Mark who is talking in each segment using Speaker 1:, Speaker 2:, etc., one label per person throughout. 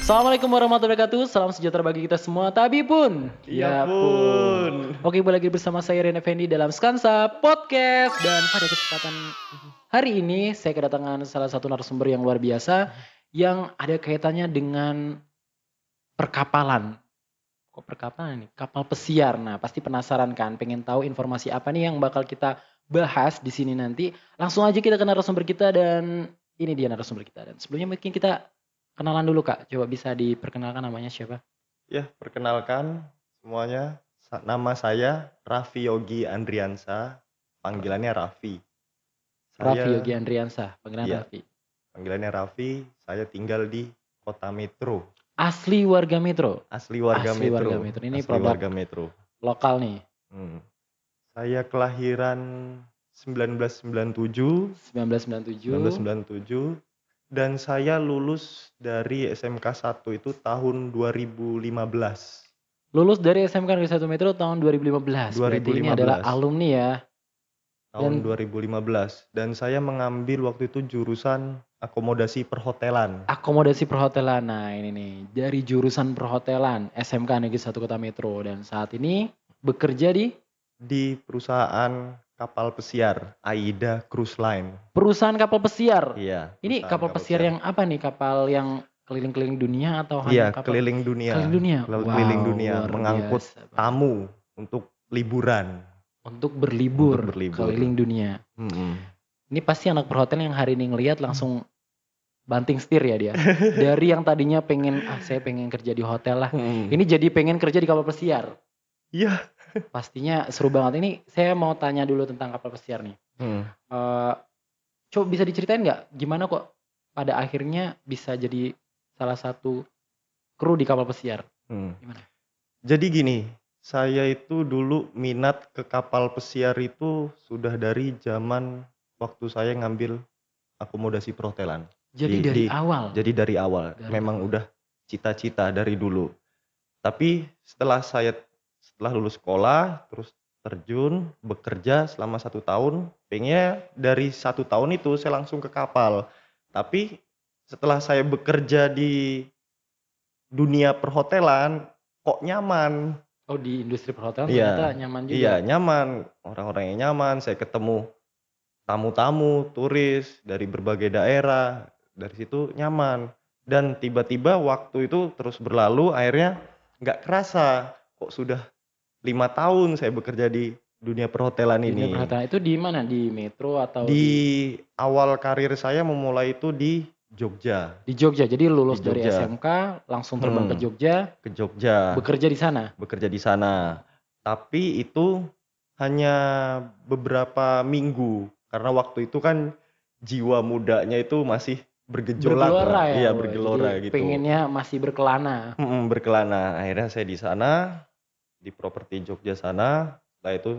Speaker 1: Assalamualaikum warahmatullahi wabarakatuh. Salam sejahtera bagi kita semua. Tapi pun.
Speaker 2: Iya
Speaker 1: Ya pun.
Speaker 2: pun.
Speaker 1: Oke, balik lagi bersama saya Ren Effendi dalam Skansa Podcast. Dan pada kesempatan hari ini saya kedatangan salah satu narasumber yang luar biasa yang ada kaitannya dengan perkapalan. Kok perkapalan nih? Kapal pesiar. Nah, pasti penasaran kan, pengen tahu informasi apa nih yang bakal kita bahas di sini nanti. Langsung aja kita ke narasumber kita dan ini dia narasumber kita. Dan sebelumnya mungkin kita kenalan dulu Kak. Coba bisa diperkenalkan namanya siapa?
Speaker 2: Ya, perkenalkan semuanya. Nama saya Raffi Yogi Andriansa, panggilannya Raffi.
Speaker 1: Raffi
Speaker 2: Saya,
Speaker 1: Yogi Andriansa, panggilan
Speaker 2: ya,
Speaker 1: Raffi.
Speaker 2: panggilannya Raffi. Saya tinggal di Kota Metro,
Speaker 1: Asli warga Metro.
Speaker 2: asli warga
Speaker 1: Asli warga
Speaker 2: Metro,
Speaker 1: Metro. Ini
Speaker 2: asli
Speaker 1: produk
Speaker 2: warga Metro.
Speaker 1: lokal nih.
Speaker 2: Saya kelahiran 1997,
Speaker 1: 1997.
Speaker 2: 1997, dan saya lulus dari SMK 1 itu tahun 2015.
Speaker 1: Lulus dari SMK Negeri 1 Metro tahun 2015. Berarti ini adalah
Speaker 2: 2015.
Speaker 1: alumni ya.
Speaker 2: Tahun
Speaker 1: Dan
Speaker 2: 2015 dan saya mengambil waktu itu jurusan akomodasi perhotelan
Speaker 1: akomodasi perhotelan. Nah, ini nih dari jurusan perhotelan SMK Negeri 1 Kota Metro dan saat ini bekerja
Speaker 2: di perusahaan kapal pesiar AIDA Cruise Line.
Speaker 1: perusahaan kapal pesiar.
Speaker 2: Iya,
Speaker 1: Ini
Speaker 2: perusahaan
Speaker 1: kapal pesiar yang apa nih? Kapal yang keliling-keliling dunia atau hanya
Speaker 2: Iya,
Speaker 1: kapal
Speaker 2: keliling dunia.
Speaker 1: keliling dunia?
Speaker 2: Keliling dunia,
Speaker 1: Luar
Speaker 2: mengangkut
Speaker 1: biasa banget.
Speaker 2: tamu untuk liburan.
Speaker 1: Untuk berlibur,
Speaker 2: Untuk berlibur.
Speaker 1: keliling dunia. Ini pasti anak perhotelan yang hari ini ngelihat langsung banting setir ya dia. Dari yang tadinya pengen, saya pengen kerja di hotel lah. Ini jadi pengen kerja di kapal pesiar.
Speaker 2: Iya.
Speaker 1: Pastinya seru banget. Ini saya mau tanya dulu tentang kapal pesiar nih. Coba bisa diceritain nggak gimana kok pada akhirnya bisa jadi salah satu kru di kapal pesiar? Gimana?
Speaker 2: Jadi gini, saya itu dulu minat ke kapal pesiar itu sudah dari zaman waktu saya ngambil akomodasi perhotelan.
Speaker 1: Jadi dari awal.
Speaker 2: Jadi dari awal, memang udah cita-cita dari dulu. Tapi setelah lulus sekolah, terus terjun, bekerja selama 1 tahun, pengennya dari 1 tahun itu saya langsung ke kapal. Tapi setelah saya bekerja di dunia perhotelan, kok nyaman.
Speaker 1: Oh, di industri perhotelan
Speaker 2: Iya,
Speaker 1: ternyata nyaman juga.
Speaker 2: iya nyaman, orang-orangnya nyaman, saya ketemu tamu-tamu, turis dari berbagai daerah, dari situ nyaman. Dan tiba-tiba waktu itu terus berlalu, akhirnya nggak kerasa kok sudah 5 tahun saya bekerja di dunia perhotelan
Speaker 1: Dunia
Speaker 2: ini.
Speaker 1: perhotelan itu di mana? Di Metro atau
Speaker 2: Di awal karir saya memulai itu di Jogja.
Speaker 1: di Jogja? Jadi lulus
Speaker 2: Di
Speaker 1: dari
Speaker 2: Jogja.
Speaker 1: SMK langsung terbang ke Jogja,
Speaker 2: Ke Jogja,
Speaker 1: bekerja di sana.
Speaker 2: bekerja di sana. Tapi itu hanya beberapa minggu, karena waktu itu kan jiwa mudanya itu masih bergejolak
Speaker 1: Bergelora
Speaker 2: lah.
Speaker 1: ya.
Speaker 2: Iya,
Speaker 1: Wah,
Speaker 2: bergelora
Speaker 1: jadi
Speaker 2: gitu.
Speaker 1: pengennya masih berkelana.
Speaker 2: Berkelana. Akhirnya saya di sana, di properti Jogja sana, setelah itu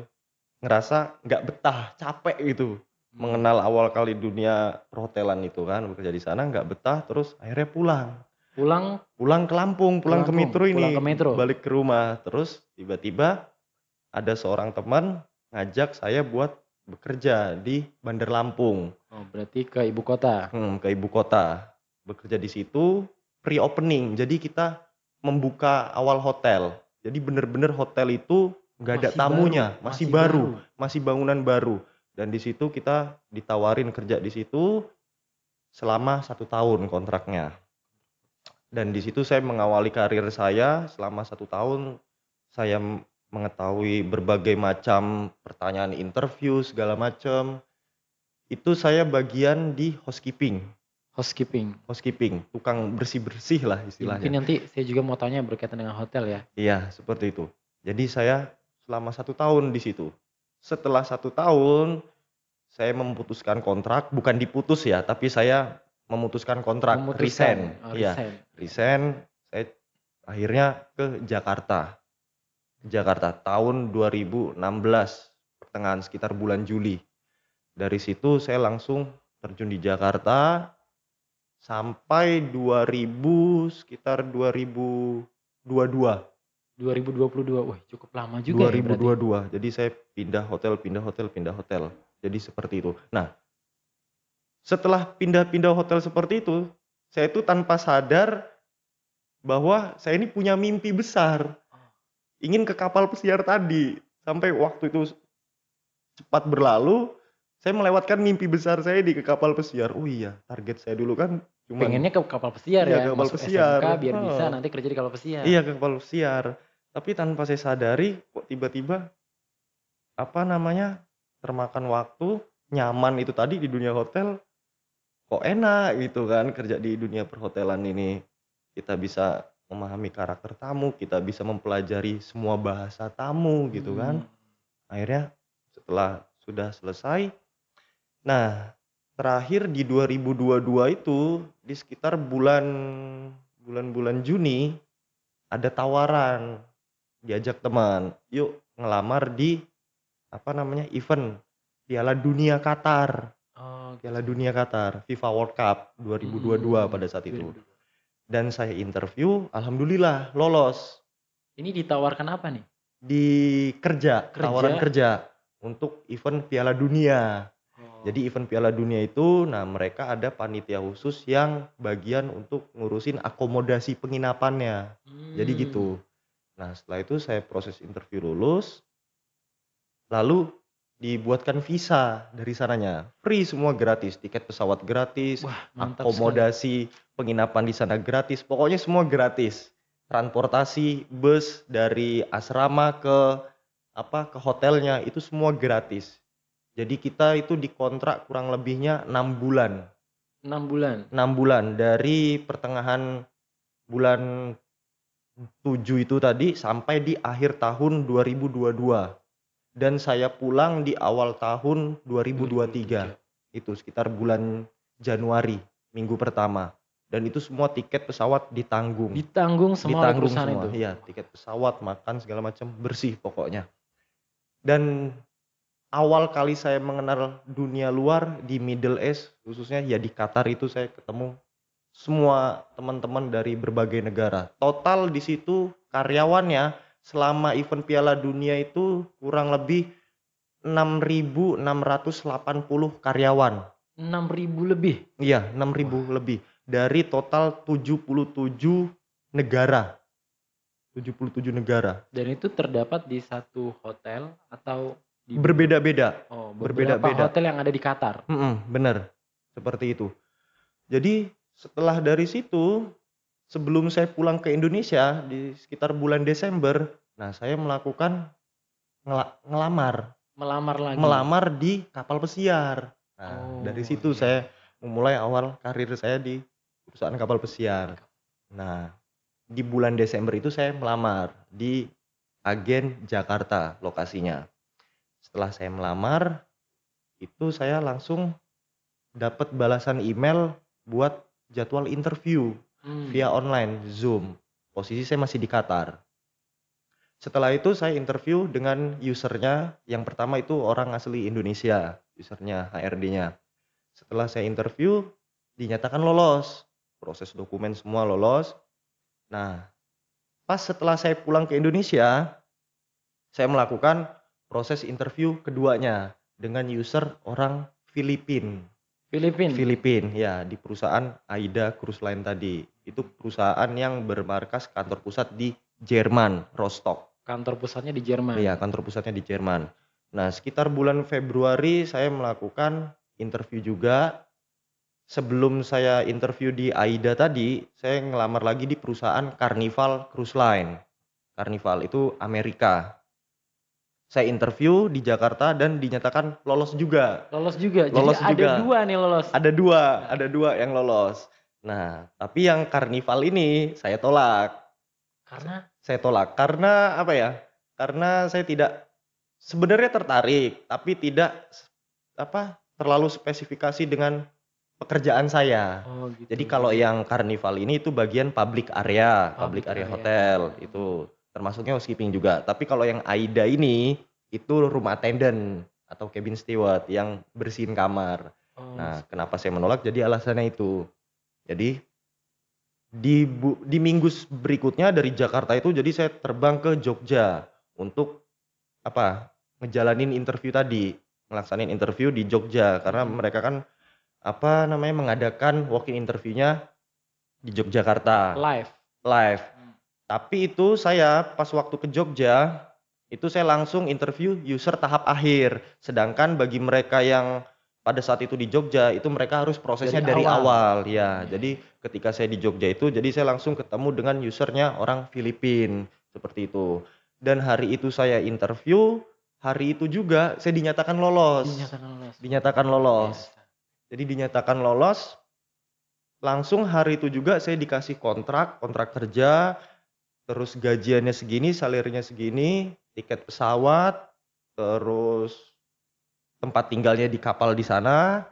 Speaker 2: ngerasa nggak betah, capek gitu. Mengenal awal kali dunia perhotelan itu kan, bekerja di sana nggak betah, terus akhirnya pulang ke Lampung, pulang ke Metro ini,
Speaker 1: pulang ke Metro.
Speaker 2: balik ke rumah. Terus tiba-tiba ada seorang teman ngajak saya buat bekerja di Bandar Lampung.
Speaker 1: Oh, berarti ke ibu kota.
Speaker 2: Ke ibu kota. Bekerja di situ pre-opening. Jadi kita membuka awal hotel. Jadi bener-bener hotel itu nggak ada
Speaker 1: Masih
Speaker 2: tamunya,
Speaker 1: baru,
Speaker 2: masih
Speaker 1: masih
Speaker 2: baru,
Speaker 1: baru.
Speaker 2: masih bangunan baru. Dan di situ kita ditawarin kerja di situ selama 1 tahun kontraknya. Dan di situ saya mengawali karir saya selama 1 tahun. Saya mengetahui berbagai macam pertanyaan interview segala macam. Itu saya bagian di housekeeping,
Speaker 1: Housekeeping.
Speaker 2: tukang bersih-bersih lah
Speaker 1: Ya,
Speaker 2: istilahnya.
Speaker 1: mungkin nanti saya juga mau tanya berkaitan dengan hotel ya.
Speaker 2: Iya, seperti itu. Jadi saya selama 1 tahun di situ. Setelah 1 tahun, saya memutuskan kontrak, bukan diputus ya, tapi saya memutuskan kontrak, resign.
Speaker 1: Oh,
Speaker 2: Iya, resign. Saya akhirnya ke Jakarta. Tahun 2016, pertengahan sekitar bulan Juli. Dari situ saya langsung terjun di Jakarta sampai sekitar 2022.
Speaker 1: 2022. Wah, cukup lama juga ya berarti.
Speaker 2: 2022. Jadi saya pindah hotel. Jadi seperti itu. Nah, setelah pindah-pindah hotel seperti itu, saya itu tanpa sadar bahwa saya ini punya mimpi besar, ingin ke kapal pesiar tadi. Sampai waktu itu cepat berlalu, saya melewatkan mimpi besar saya di ke kapal pesiar. Oh iya, target saya dulu kan cuman
Speaker 1: Pengennya ke kapal pesiar
Speaker 2: iya
Speaker 1: ya,
Speaker 2: ke kapal
Speaker 1: masuk
Speaker 2: pesiar.
Speaker 1: SMK biar bisa nanti kerja di kapal pesiar.
Speaker 2: Iya ke kapal pesiar. Tapi tanpa saya sadari kok tiba-tiba apa namanya termakan waktu, nyaman itu tadi di dunia hotel, kok enak gitu kan kerja di dunia perhotelan ini. Kita bisa memahami karakter tamu, kita bisa mempelajari semua bahasa tamu gitu kan.
Speaker 1: Hmm.
Speaker 2: Akhirnya setelah sudah selesai, nah terakhir di 2022 itu di sekitar bulan-bulan Juni ada tawaran diajak teman, yuk ngelamar di apa namanya event Piala Dunia Qatar.
Speaker 1: Oh,
Speaker 2: Piala
Speaker 1: gitu.
Speaker 2: Dunia Qatar, FIFA World Cup 2022 pada saat itu. Dan saya interview, alhamdulillah lolos
Speaker 1: Ini ditawarkan apa nih?
Speaker 2: di tawaran kerja untuk event Piala Dunia.
Speaker 1: Oh.
Speaker 2: Jadi event Piala Dunia itu, nah mereka ada panitia khusus yang bagian untuk ngurusin akomodasi penginapannya. Jadi gitu. Nah setelah itu saya proses interview lulus, lalu dibuatkan visa dari sananya. Free semua gratis, tiket pesawat gratis,
Speaker 1: Wah, mantap
Speaker 2: akomodasi, penginapan di sana gratis, pokoknya semua gratis. Transportasi bus dari asrama ke hotelnya itu semua gratis. Jadi kita itu dikontrak kurang lebihnya 6 bulan.
Speaker 1: 6 bulan.
Speaker 2: 6 bulan dari pertengahan bulan 7 itu tadi sampai di akhir tahun 2022. Dan saya pulang di awal tahun 2023. Itu sekitar bulan Januari, minggu pertama. Dan itu semua tiket pesawat ditanggung.
Speaker 1: Ditanggung semua oleh perusahaan
Speaker 2: semua.
Speaker 1: itu.
Speaker 2: Iya, tiket pesawat, makan segala macam bersih pokoknya. Dan awal kali saya mengenal dunia luar di Middle East, khususnya ya di Qatar itu saya ketemu semua teman-teman dari berbagai negara. Total di situ karyawannya selama event Piala Dunia itu kurang lebih 6.680 karyawan.
Speaker 1: 6.000 lebih?
Speaker 2: Iya, 6.000 lebih. Dari total 77 negara. 77 negara.
Speaker 1: Dan itu terdapat di satu hotel atau di
Speaker 2: Berbeda-beda.
Speaker 1: beberapa hotel yang ada di Qatar?
Speaker 2: Bener. Seperti itu. Jadi setelah dari situ, sebelum saya pulang ke Indonesia di sekitar bulan Desember, nah saya melakukan melamar di kapal pesiar. Nah, dari situ saya memulai awal karir saya di perusahaan kapal pesiar. Nah, di bulan Desember itu saya melamar di Agen Jakarta lokasinya. Setelah saya melamar, itu saya langsung dapat balasan email buat jadwal interview via online Zoom. Posisi saya masih di Qatar. Setelah itu saya interview dengan usernya. Yang pertama itu orang asli Indonesia, usernya, HRD-nya. Setelah saya interview, dinyatakan lolos. Proses dokumen semua lolos. Nah, pas setelah saya pulang ke Indonesia, saya melakukan proses interview keduanya dengan user orang Filipina, ya, di perusahaan AIDA Cruise Line tadi. Itu perusahaan yang bermarkas kantor pusat di Jerman, Rostock.
Speaker 1: Kantor pusatnya di Jerman?
Speaker 2: Iya, kantor pusatnya di Jerman. Nah, sekitar bulan Februari saya melakukan interview juga. Sebelum saya interview di AIDA tadi, saya ngelamar lagi di perusahaan Carnival Cruise Line. Carnival itu Amerika. Saya interview di Jakarta dan dinyatakan lolos juga.
Speaker 1: Jadi ada dua nih lolos?
Speaker 2: Ada dua yang lolos. Nah, tapi yang Carnival ini saya tolak.
Speaker 1: Karena?
Speaker 2: Saya tolak karena apa ya? Karena saya tidak sebenarnya tertarik, tapi tidak terlalu spesifikasi dengan pekerjaan saya.
Speaker 1: Oh, gitu.
Speaker 2: Jadi kalau yang Carnival ini itu bagian public area hotel itu. Termasuknya housekeeping juga. Tapi kalau yang AIDA ini itu room attendant atau cabin steward yang bersihin kamar. Nah, kenapa saya menolak? Jadi alasannya itu. Jadi di minggu berikutnya dari Jakarta itu jadi saya terbang ke Jogja untuk ngejalanin interview tadi, ngelaksanain interview di Jogja karena mereka kan mengadakan walk-in interviewnya di Yogyakarta. live. Tapi itu saya pas waktu ke Jogja, itu saya langsung interview user tahap akhir. Sedangkan bagi mereka yang pada saat itu di Jogja, itu mereka harus prosesnya dari awal. Ya, jadi ketika saya di Jogja itu, jadi saya langsung ketemu dengan usernya orang Filipina. Seperti itu. Dan hari itu saya interview, hari itu juga saya dinyatakan lolos. Dinyatakan lolos. Jadi dinyatakan lolos, langsung hari itu juga saya dikasih kontrak kerja, terus gajiannya segini, salarinya segini, tiket pesawat, terus tempat tinggalnya di kapal di sana,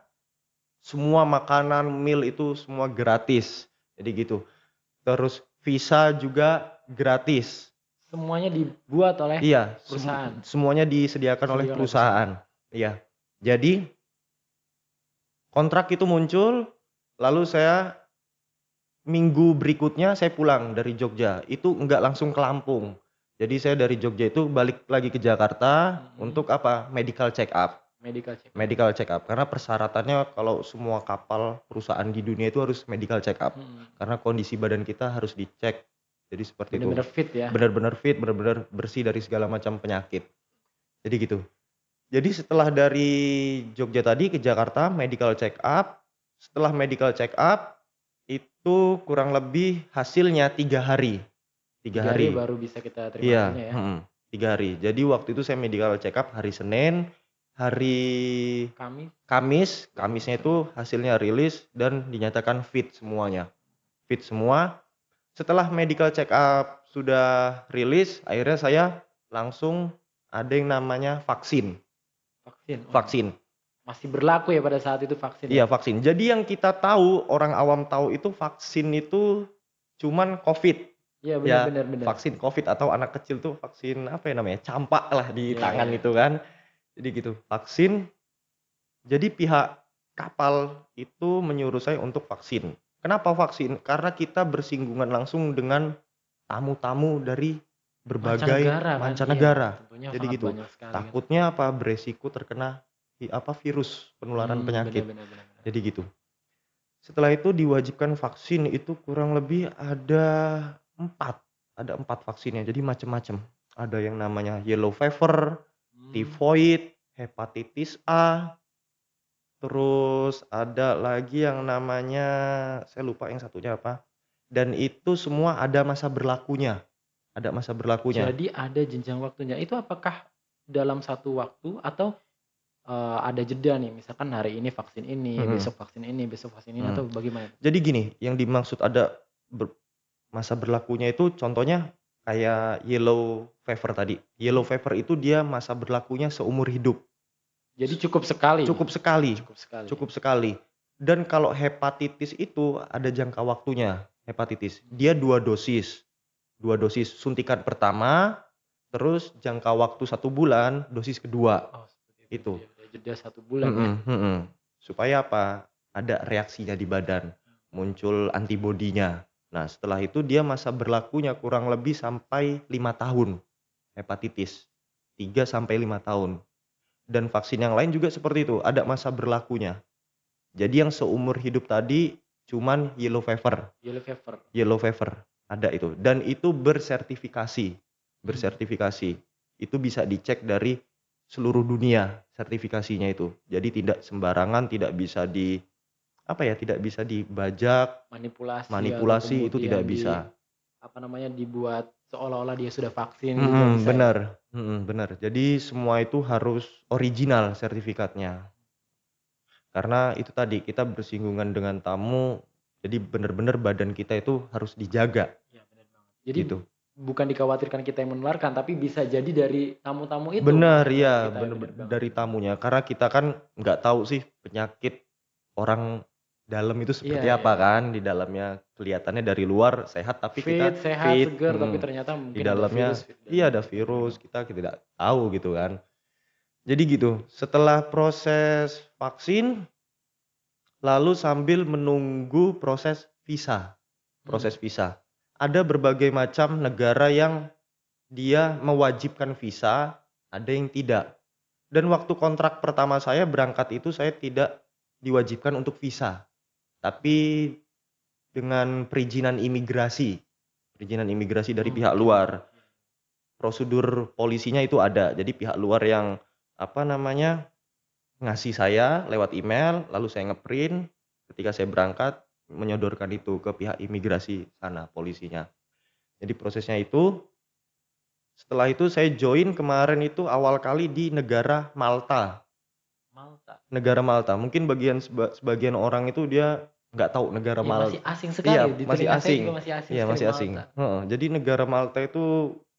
Speaker 2: semua makanan, meal itu semua gratis. Jadi gitu. Terus visa juga gratis.
Speaker 1: Semuanya dibuat oleh
Speaker 2: Iya,
Speaker 1: perusahaan.
Speaker 2: semuanya disediakan oleh perusahaan. Iya. Jadi kontrak itu muncul, lalu saya minggu berikutnya saya pulang dari Jogja. Itu enggak langsung ke Lampung. Jadi saya dari Jogja itu balik lagi ke Jakarta untuk apa? Medical check up. Medical check up. Karena persyaratannya kalau semua kapal perusahaan di dunia itu harus medical check up. Karena kondisi badan kita harus dicek. Jadi seperti
Speaker 1: Benar-benar
Speaker 2: itu.
Speaker 1: fit ya.
Speaker 2: Benar-benar fit, benar-benar bersih dari segala macam penyakit. Jadi gitu. Jadi setelah dari Jogja tadi ke Jakarta medical check up. Setelah medical check up itu kurang lebih hasilnya 3 hari. 3 hari
Speaker 1: baru bisa kita terima
Speaker 2: iya,
Speaker 1: hasilnya ya.
Speaker 2: 3 hari. Jadi waktu itu saya medical check up hari Senin, hari Kamisnya itu hasilnya rilis dan dinyatakan fit semuanya. Fit semua. Setelah medical check up sudah rilis, akhirnya saya langsung ada yang namanya vaksin. Vaksin.
Speaker 1: Masih berlaku ya pada saat itu vaksin?
Speaker 2: Iya, vaksin. Jadi yang kita tahu, orang awam tahu itu vaksin itu cuman COVID.
Speaker 1: Iya, benar.
Speaker 2: Vaksin COVID atau anak kecil tuh vaksin apa ya namanya? Campak lah di tangan itu kan. Jadi gitu, vaksin. Jadi pihak kapal itu menyuruh saya untuk vaksin. Kenapa vaksin? Karena kita bersinggungan langsung dengan tamu-tamu dari berbagai mancanegara.
Speaker 1: Tentunya
Speaker 2: jadi gitu.
Speaker 1: sekali,
Speaker 2: takutnya apa? Beresiko terkena virus penularan penyakit.
Speaker 1: Benar.
Speaker 2: Jadi gitu. Setelah itu diwajibkan vaksin itu kurang lebih ada 4 vaksinnya. Jadi macam-macam. Ada yang namanya yellow fever, tifoid, hepatitis A, terus ada lagi yang namanya saya lupa yang satunya apa. Dan itu semua ada masa berlakunya.
Speaker 1: Jadi ada jenjang waktunya. Itu apakah dalam satu waktu atau ada jeda nih? Misalkan hari ini vaksin ini, besok vaksin ini, atau bagaimana?
Speaker 2: Jadi gini, yang dimaksud ada masa berlakunya itu contohnya kayak yellow fever tadi. Yellow fever itu dia masa berlakunya seumur hidup.
Speaker 1: Jadi cukup sekali.
Speaker 2: Cukup sekali. Dan kalau hepatitis itu ada jangka waktunya. Hepatitis dia 2 dosis suntikan pertama, terus jangka waktu 1 bulan dosis kedua. Itu
Speaker 1: jeda 1 bulan
Speaker 2: supaya apa? Ada reaksinya di badan, muncul antibodinya. Nah setelah itu dia masa berlakunya kurang lebih sampai 5 tahun. Hepatitis 3 sampai 5 tahun. Dan vaksin yang lain juga seperti itu, ada masa berlakunya. Jadi yang seumur hidup tadi cuman yellow fever ada itu, dan itu bersertifikasi. Itu bisa dicek dari seluruh dunia sertifikasinya itu. Jadi tidak sembarangan, tidak bisa dibajak, manipulasi itu tidak bisa.
Speaker 1: Dibuat seolah-olah dia sudah vaksin.
Speaker 2: Benar. Jadi semua itu harus original sertifikatnya. Karena itu tadi kita bersinggungan dengan tamu. Jadi benar-benar badan kita itu harus dijaga.
Speaker 1: Iya, benar banget. Jadi gitu. Bukan dikhawatirkan kita yang menularkan, tapi bisa jadi dari tamu-tamu itu.
Speaker 2: Benar, iya, dari tamunya. Karena kita kan nggak tahu sih penyakit orang dalam itu seperti apa kan. Di dalamnya kelihatannya dari luar sehat, tapi kita
Speaker 1: fit, segar, tapi ternyata mungkin
Speaker 2: di dalamnya ada virus. Kita tidak tahu gitu kan. Jadi gitu. Setelah proses vaksin, lalu sambil menunggu proses visa. Ada berbagai macam negara yang dia mewajibkan visa, ada yang tidak. Dan waktu kontrak pertama saya berangkat itu saya tidak diwajibkan untuk visa. Tapi dengan perizinan imigrasi. perizinan imigrasi dari pihak
Speaker 1: Oke.
Speaker 2: luar. Prosedur polisinya itu ada. Jadi pihak luar yang ngasih saya lewat email, lalu saya ngeprint, ketika saya berangkat menyodorkan itu ke pihak imigrasi sana, polisinya. Jadi prosesnya itu, setelah itu saya join kemarin itu awal kali di negara Malta.
Speaker 1: Malta.
Speaker 2: Negara Malta, mungkin sebagian orang itu dia nggak tahu negara
Speaker 1: Ya masih
Speaker 2: Malta.
Speaker 1: asing sekali,
Speaker 2: Iya,
Speaker 1: di
Speaker 2: masih
Speaker 1: telinga saya
Speaker 2: asing.
Speaker 1: juga masih asing
Speaker 2: Iya,
Speaker 1: sekali
Speaker 2: masih asing.
Speaker 1: Malta.
Speaker 2: Heeh, jadi negara Malta itu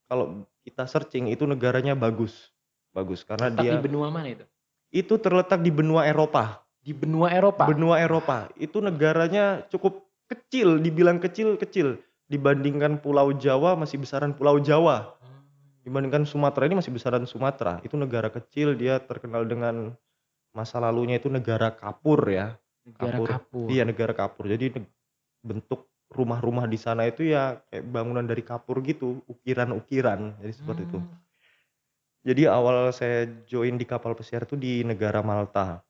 Speaker 2: kalau kita searching itu negaranya bagus. Bagus karena
Speaker 1: Letak di
Speaker 2: dia
Speaker 1: benua mana itu?
Speaker 2: itu terletak di benua Eropa.
Speaker 1: Di benua Eropa.
Speaker 2: Benua Eropa. Itu negaranya cukup kecil, dibilang kecil-kecil dibandingkan Pulau Jawa, masih besaran Pulau Jawa.
Speaker 1: Hmm,
Speaker 2: Dibandingkan Sumatera ini masih besaran Sumatera. Itu negara kecil, dia terkenal dengan masa lalunya itu negara kapur ya.
Speaker 1: negara kapur.
Speaker 2: Iya, negara kapur. Jadi bentuk rumah-rumah di sana itu ya kayak bangunan dari kapur gitu, ukiran-ukiran. Jadi seperti itu.
Speaker 1: Hmm,
Speaker 2: Jadi awal saya join di kapal pesiar itu di negara Malta.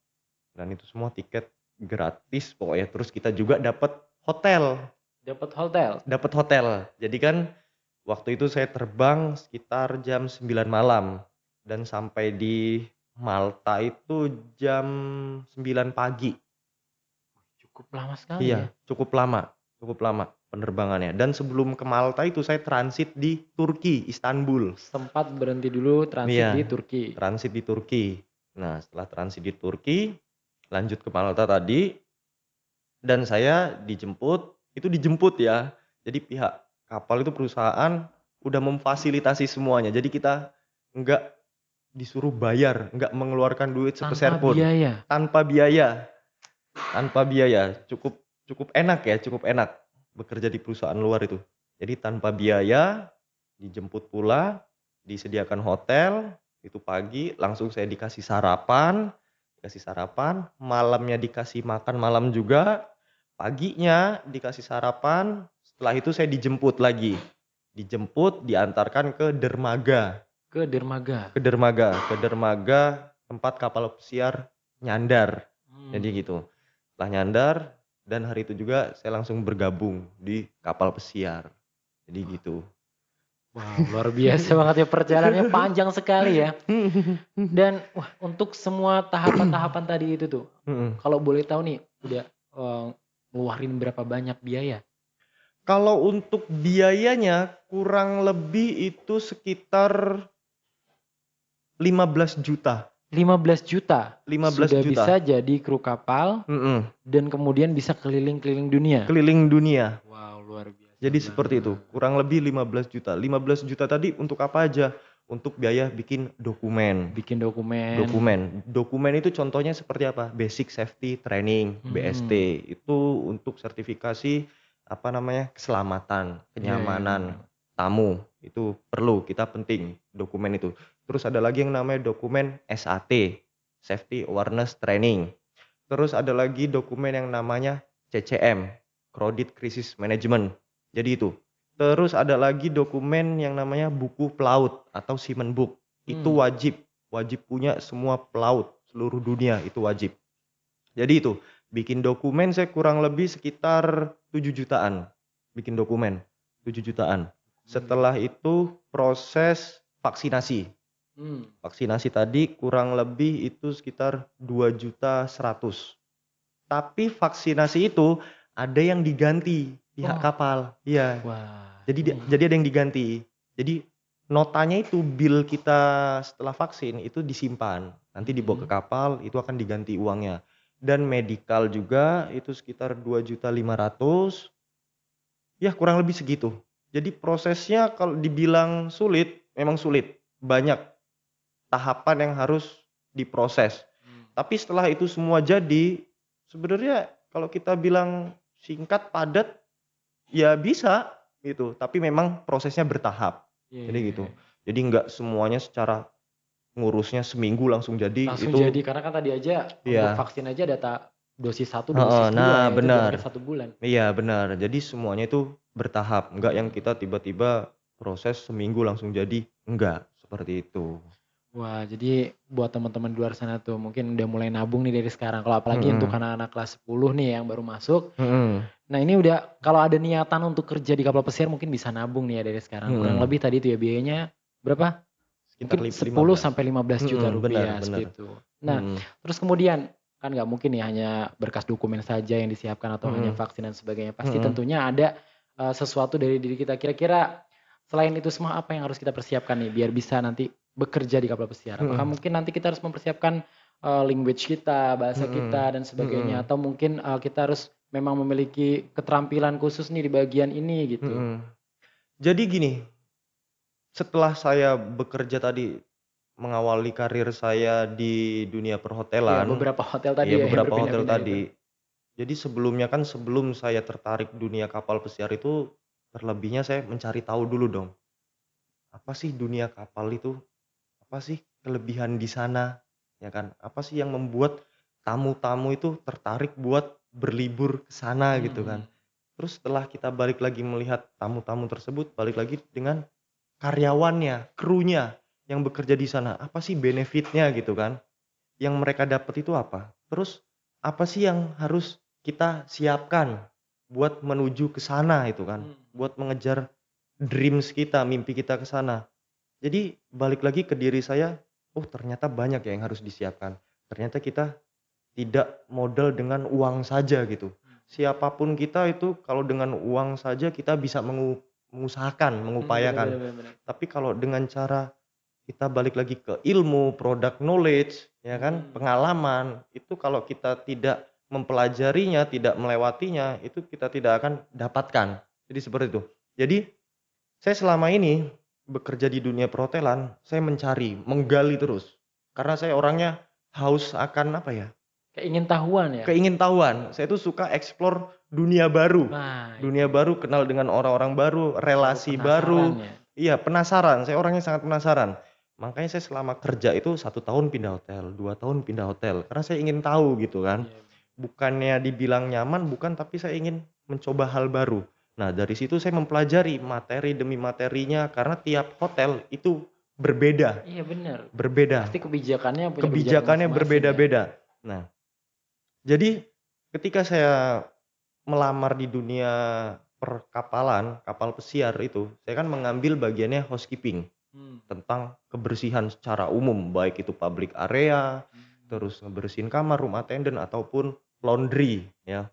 Speaker 2: Dan itu semua tiket gratis pokoknya. Terus kita juga dapat hotel.
Speaker 1: dapat hotel.
Speaker 2: Dapat hotel. Jadi kan waktu itu saya terbang sekitar jam 9 malam. Dan sampai di Malta itu jam 9 pagi.
Speaker 1: Cukup lama sekali ya.
Speaker 2: Iya, cukup lama penerbangannya. Dan sebelum ke Malta itu saya transit di Turki, Istanbul.
Speaker 1: Sempat berhenti dulu transit
Speaker 2: Iya,
Speaker 1: di Turki.
Speaker 2: transit di Turki. Nah, setelah transit di Turki, lanjut ke Malta tadi, dan saya dijemput ya. Jadi pihak kapal itu perusahaan udah memfasilitasi semuanya. Jadi kita nggak disuruh bayar, nggak mengeluarkan duit sepeser
Speaker 1: Tanpa
Speaker 2: pun.
Speaker 1: biaya.
Speaker 2: Tanpa biaya. Tanpa biaya. Cukup enak ya, cukup enak bekerja di perusahaan luar itu. Jadi tanpa biaya, dijemput pula, disediakan hotel, itu pagi langsung saya dikasih sarapan, malamnya dikasih makan malam juga, paginya dikasih sarapan, setelah itu saya dijemput lagi. Dijemput, diantarkan ke dermaga,
Speaker 1: Ke dermaga.
Speaker 2: ke dermaga tempat kapal pesiar nyandar. Jadi
Speaker 1: Hmm.
Speaker 2: gitu. Setelah nyandar, dan hari itu juga saya langsung bergabung di kapal pesiar. Jadi gitu.
Speaker 1: Wow, luar biasa banget ya, perjalanannya panjang sekali ya. Dan wah, untuk semua tahapan-tahapan tadi itu tuh,
Speaker 2: Mm-mm.
Speaker 1: kalau boleh tahu nih, udah ngeluarin berapa banyak biaya?
Speaker 2: Kalau untuk biayanya kurang lebih itu sekitar 15 juta.
Speaker 1: 15 juta
Speaker 2: 15
Speaker 1: sudah
Speaker 2: juta.
Speaker 1: bisa jadi kru kapal
Speaker 2: Mm-mm.
Speaker 1: dan kemudian bisa keliling-keliling dunia.
Speaker 2: Keliling dunia.
Speaker 1: Wow, luar biasa.
Speaker 2: Jadi seperti itu. Kurang lebih 15 juta. 15 juta tadi untuk apa aja? Untuk biaya bikin dokumen.
Speaker 1: Bikin dokumen.
Speaker 2: Dokumen itu contohnya seperti apa? Basic Safety Training, BST. Itu untuk sertifikasi keselamatan, kenyamanan tamu. Itu perlu, kita penting dokumen itu. Terus ada lagi yang namanya dokumen SAT, Safety Awareness Training. Terus ada lagi dokumen yang namanya CCM, Credit Crisis Management. Jadi itu. Terus ada lagi dokumen yang namanya buku pelaut atau Seaman Book. Itu wajib punya semua pelaut seluruh dunia, itu wajib. Jadi itu, bikin dokumen saya kurang lebih sekitar 7 jutaan. Bikin dokumen 7 jutaan. Setelah itu proses vaksinasi. Vaksinasi tadi kurang lebih itu sekitar 2.100.000. Tapi vaksinasi itu ada yang diganti pihak kapal. Iya.
Speaker 1: Wah.
Speaker 2: Jadi ada yang diganti. Jadi notanya itu bill kita setelah vaksin itu disimpan. Nanti dibawa ke kapal itu akan diganti uangnya. Dan medical juga itu sekitar 2.500.000. Ya kurang lebih segitu. Jadi prosesnya kalau dibilang sulit, memang sulit. Banyak tahapan yang harus diproses. Tapi setelah itu semua jadi, sebenarnya kalau kita bilang singkat, padat, ya bisa gitu. Tapi memang prosesnya bertahap. Jadi gitu. Jadi nggak semuanya secara ngurusnya seminggu langsung jadi.
Speaker 1: Langsung
Speaker 2: itu
Speaker 1: jadi, karena kan tadi aja untuk vaksin aja data dosis 1, dosis 2
Speaker 2: nah,
Speaker 1: ya,
Speaker 2: benar.
Speaker 1: itu 1 bulan.
Speaker 2: Iya benar. Jadi semuanya itu bertahap. Nggak yang kita tiba-tiba proses seminggu langsung jadi. Enggak seperti itu.
Speaker 1: Wah, jadi buat teman-teman di luar sana tuh mungkin udah mulai nabung nih dari sekarang. Kalau apalagi untuk
Speaker 2: Mhm,
Speaker 1: anak-anak kelas 10 nih yang baru masuk.
Speaker 2: mhm,
Speaker 1: Nah, ini udah kalau ada niatan untuk kerja di kapal pesiar mungkin bisa nabung nih ya dari sekarang. Kurang
Speaker 2: mhm.
Speaker 1: lebih tadi itu ya biayanya berapa?
Speaker 2: Sekitar
Speaker 1: Mungkin
Speaker 2: 15.
Speaker 1: 10 sampai 15 juta
Speaker 2: Benar
Speaker 1: rupiah
Speaker 2: benar.
Speaker 1: seperti itu. Nah,
Speaker 2: Mhm,
Speaker 1: terus kemudian kan nggak mungkin ya hanya berkas dokumen saja yang disiapkan atau hanya
Speaker 2: mhm,
Speaker 1: vaksin dan sebagainya. Pasti
Speaker 2: mhm,
Speaker 1: tentunya ada sesuatu dari diri kita. Kira-kira selain itu semua apa yang harus kita persiapkan nih biar bisa nanti bekerja di kapal pesiar? Apakah
Speaker 2: mhm,
Speaker 1: mungkin nanti kita harus mempersiapkan language kita, bahasa
Speaker 2: mhm,
Speaker 1: kita dan sebagainya
Speaker 2: mhm,
Speaker 1: atau mungkin kita harus memang memiliki keterampilan khusus nih di bagian ini gitu?
Speaker 2: mhm. Jadi gini, setelah saya bekerja tadi, mengawali karir saya di dunia
Speaker 1: Iya,
Speaker 2: perhotelan,
Speaker 1: beberapa hotel tadi
Speaker 2: ya
Speaker 1: ya yang
Speaker 2: beberapa hotel
Speaker 1: berpindah-pindah itu.
Speaker 2: tadi. Jadi sebelumnya kan sebelum saya tertarik dunia kapal pesiar itu, terlebihnya saya mencari tahu dulu dong, apa sih dunia kapal itu? Apa sih kelebihan di sana? Ya kan? Apa sih yang membuat tamu-tamu itu tertarik buat berlibur ke sana gitu kan?
Speaker 1: Mhm.
Speaker 2: Terus setelah kita balik lagi melihat tamu-tamu tersebut, balik lagi dengan karyawannya, krunya yang bekerja di sana. Apa sih benefitnya gitu kan? Yang mereka dapat itu apa? Terus apa sih yang harus kita siapkan buat menuju ke sana itu kan?
Speaker 1: Mhm.
Speaker 2: Buat mengejar dreams kita, mimpi kita ke sana. Jadi balik lagi ke diri saya, oh ternyata banyak ya yang harus disiapkan. Ternyata kita tidak modal dengan uang saja gitu. Siapapun kita itu kalau dengan uang saja kita bisa mengusahakan,
Speaker 1: Mhm, bener
Speaker 2: mengupayakan.
Speaker 1: bener bener bener.
Speaker 2: Tapi kalau dengan cara kita balik lagi ke ilmu, product knowledge, ya kan,
Speaker 1: Mmm.
Speaker 2: pengalaman, itu kalau kita tidak mempelajarinya, tidak melewatinya, itu kita tidak akan dapatkan. Jadi seperti itu. Jadi saya selama ini bekerja di dunia perhotelan, saya mencari, menggali terus. Karena saya orangnya haus akan apa ya,
Speaker 1: Keingintahuan ya?
Speaker 2: keingintahuan. Saya tuh suka explore dunia baru.
Speaker 1: Nah
Speaker 2: Dunia
Speaker 1: itu,
Speaker 2: baru, kenal dengan orang-orang baru,
Speaker 1: selalu
Speaker 2: relasi
Speaker 1: penasaran
Speaker 2: baru.
Speaker 1: ya?
Speaker 2: Iya, penasaran. Saya orangnya sangat penasaran. Makanya saya selama kerja itu 1 tahun pindah hotel, 2 tahun pindah hotel. Karena saya ingin tahu gitu kan.
Speaker 1: Iya.
Speaker 2: Bukannya dibilang nyaman, bukan, tapi saya ingin mencoba hal baru. Nah, dari situ saya mempelajari materi demi materinya karena tiap hotel itu berbeda,
Speaker 1: Iya bener.
Speaker 2: berbeda.
Speaker 1: Pasti kebijakannya punya kebijakan
Speaker 2: Kebijakannya
Speaker 1: masing-masing ya?
Speaker 2: berbeda-beda. Nah, jadi ketika saya melamar di dunia perkapalan, kapal pesiar itu, saya kan mengambil bagiannya housekeeping,
Speaker 1: Mmm.
Speaker 2: tentang kebersihan secara umum, baik itu public area,
Speaker 1: Mmm.
Speaker 2: terus ngebersihin kamar, room attendant, ataupun laundry, ya.